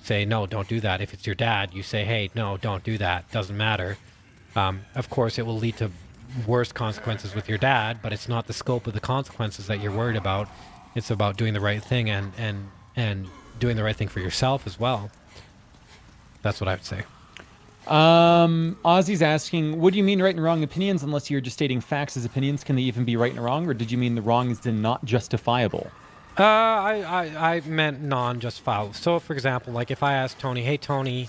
Speaker 2: say, no, don't do that. If it's your dad, you say, hey, no, don't do that. Doesn't matter. Of course, it will lead to worse consequences with your dad, but it's not the scope of the consequences that you're worried about. It's about doing the right thing and doing the right thing for yourself as well. That's what I would say.
Speaker 1: Ozzy's asking, what do you mean right and wrong opinions? Unless you're just stating facts as opinions, can they even be right and wrong? Or did you mean the wrong is not justifiable?
Speaker 2: I meant non-justifiable. So, for example, like if I ask Tony, hey, Tony,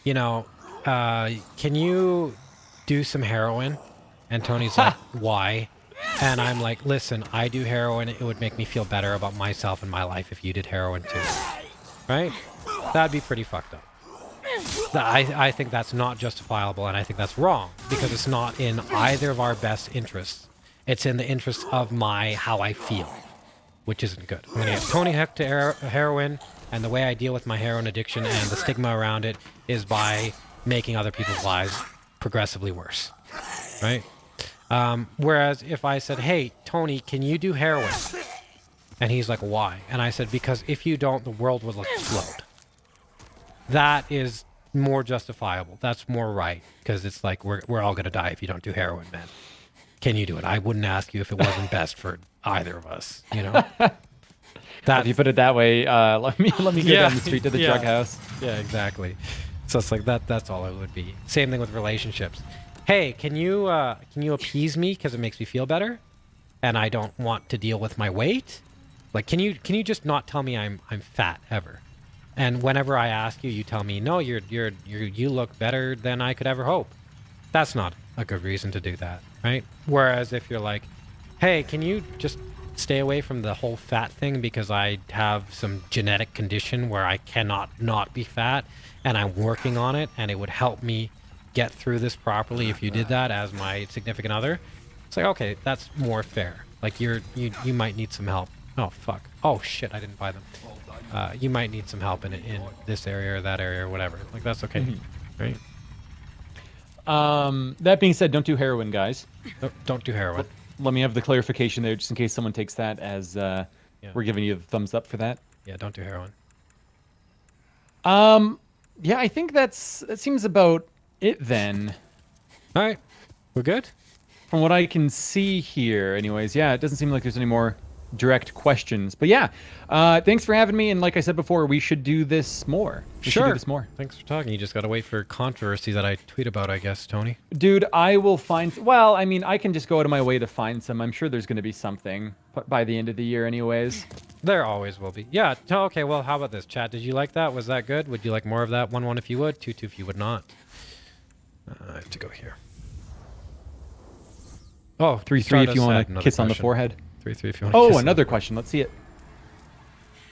Speaker 2: you know, can you do some heroin? And Tony's like, why? And I'm like, listen, I do heroin. It would make me feel better about myself and my life if you did heroin too. Right? That'd be pretty fucked up. I think that's not justifiable, and I think that's wrong because it's not in either of our best interests. It's in the interest of how I feel, which isn't good. I'm going to get Tony hooked to heroin, and the way I deal with my heroin addiction and the stigma around it is by making other people's lives progressively worse, right? Whereas if I said, hey, Tony, can you do heroin? And he's like, why? And I said, because if you don't, the world will explode. That is more justifiable. That's more right, because it's like we're all going to die if you don't do heroin, man. Can you do it? I wouldn't ask you if it wasn't best for either of us, you know?
Speaker 1: If you put it that way, let me go down the street to the drug house.
Speaker 2: Yeah, exactly. So it's like that's all it would be. Same thing with relationships. Hey, can you appease me because it makes me feel better, and I don't want to deal with my weight? Like, can you just not tell me I'm fat ever? And whenever I ask you, you tell me, no, you look better than I could ever hope. That's not a good reason to do that, right? Whereas if you're like, hey, can you just stay away from the whole fat thing because I have some genetic condition where I cannot not be fat, and I'm working on it, and it would help me get through this properly if you did that as my significant other. It's like, okay, that's more fair. Like you might need some help. Oh, fuck. Oh, shit, I didn't buy them. You might need some help in this area or that area or whatever. Like, that's okay, right?
Speaker 1: That being said, don't do heroin, guys.
Speaker 2: No, don't do heroin.
Speaker 1: Let me have the clarification there, just in case someone takes that as we're giving you the thumbs up for that.
Speaker 2: Yeah, don't do heroin.
Speaker 1: Yeah, I think that seems about it then.
Speaker 2: All right, we're good?
Speaker 1: From what I can see here, anyways, yeah, it doesn't seem like there's any more direct questions. But yeah, thanks for having me. And like I said before, we should do this more. We should do this more.
Speaker 2: Thanks for talking. You just got to wait for controversy that I tweet about, I guess, Tony.
Speaker 1: Dude, I will find... Well, I mean, I can just go out of my way to find some. I'm sure there's going to be something by the end of the year anyways.
Speaker 2: There always will be. Yeah, okay, well, how about this, chat? Did you like that? Was that good? Would you like more of that? 1-1 if you would, 2-2 if you would not. I have to go here. Oh,
Speaker 1: 3-3 if you want to kiss on the forehead.
Speaker 2: 3-3 if you want to kiss.
Speaker 1: Oh, another question. Let's see it.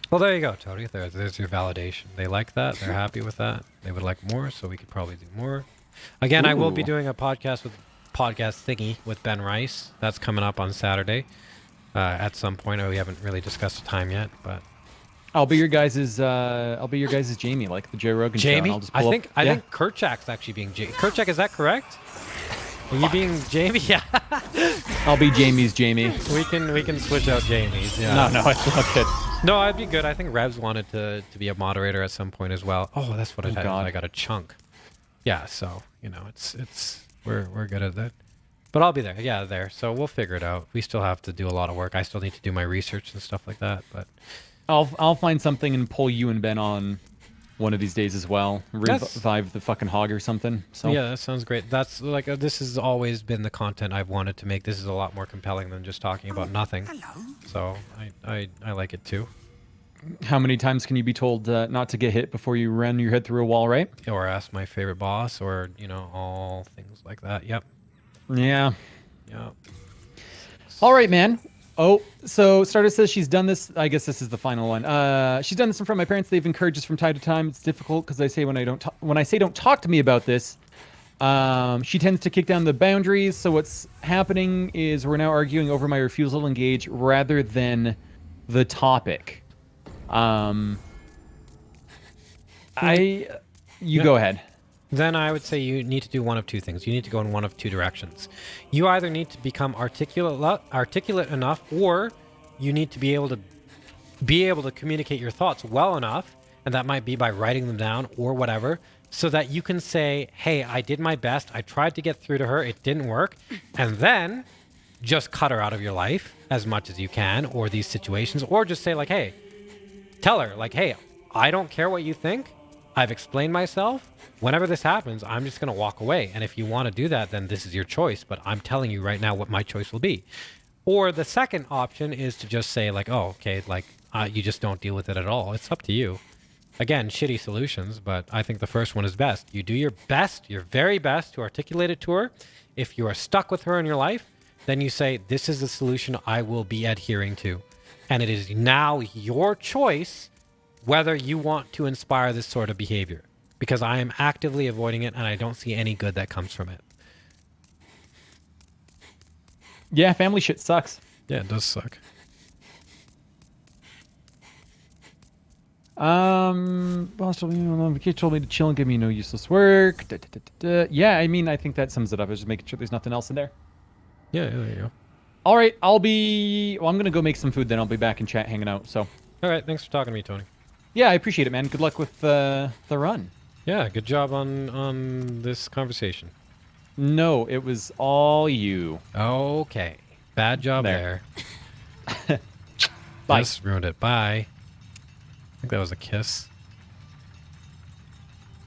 Speaker 2: Well, there you go, Tony. There's your validation. They like that. They're happy with that. They would like more, so we could probably do more. Again, I will be doing a podcast thingy with Ben Rice. That's coming up on Saturday at some point. We haven't really discussed the time yet, but
Speaker 1: I'll be your guys' Jamie, like the Joe Rogan
Speaker 2: Jamie?
Speaker 1: show. I'll just
Speaker 2: I think Kerchak's actually being Jamie. Kerchak, is that correct? Are you being Jamie? Yeah.
Speaker 1: I'll be Jamie's Jamie.
Speaker 2: We can switch out Jamie's. Yeah.
Speaker 1: No, it's not good.
Speaker 2: No, I'd be good. I think Revs wanted to be a moderator at some point as well. Oh, that's what I had. I got a chunk. Yeah, so it's we're good at that. But I'll be there. Yeah, there. So we'll figure it out. We still have to do a lot of work. I still need to do my research and stuff like that. But
Speaker 1: I'll find something and pull you and Ben on one of these days as well. Revive the fucking hog or something. So
Speaker 2: yeah, that sounds great. That's like this has always been the content I've wanted to make. This is a lot more compelling than just talking about nothing. Hello. So I like it too.
Speaker 1: How many times can you be told not to get hit before you run your head through a wall, right?
Speaker 2: Or ask my favorite boss, or all things like that. Yep.
Speaker 1: Yeah.
Speaker 2: Yep.
Speaker 1: All right, man. Oh, so Starter says she's done this. I guess this is the final one. She's done this in front of my parents. They've encouraged us from time to time. It's difficult because I say when I say don't talk to me about this, She tends to kick down the boundaries, so what's happening is we're now arguing over my refusal to engage rather than the topic. You go ahead.
Speaker 2: Then I would say you need to do one of two things. You need to go in one of two directions. You either need to become articulate enough, or you need to be able to communicate your thoughts well enough, and that might be by writing them down or whatever, so that you can say, hey, I did my best. I tried to get through to her. It didn't work. And then just cut her out of your life as much as you can, or these situations, or just say like, hey, tell her like, hey, I don't care what you think. I've explained myself. Whenever this happens, I'm just going to walk away. And if you want to do that, then this is your choice. But I'm telling you right now what my choice will be. Or the second option is to just say like, oh, okay, like you just don't deal with it at all. It's up to you. Again, shitty solutions, but I think the first one is best. You do your best, your very best to articulate it to her. If you are stuck with her in your life, then you say, this is the solution I will be adhering to. And it is now your choice whether you want to inspire this sort of behavior, because I am actively avoiding it and I don't see any good that comes from it.
Speaker 1: Yeah, family shit sucks.
Speaker 2: Yeah, it does suck.
Speaker 1: Boss told me, the kid told me to chill and give me no useless work. Yeah, I mean, I think that sums it up. I was just making sure there's nothing else in there.
Speaker 2: Yeah, there you go.
Speaker 1: All right, I'm going to go make some food then. I'll be back in chat hanging out, so.
Speaker 2: All right, thanks for talking to me, Tony.
Speaker 1: Yeah, I appreciate it, man. Good luck with the run.
Speaker 2: Yeah, good job on this conversation.
Speaker 1: No, it was all you.
Speaker 2: Okay. Bad job there.
Speaker 1: Bye.
Speaker 2: Just ruined it. Bye. I think that was a kiss.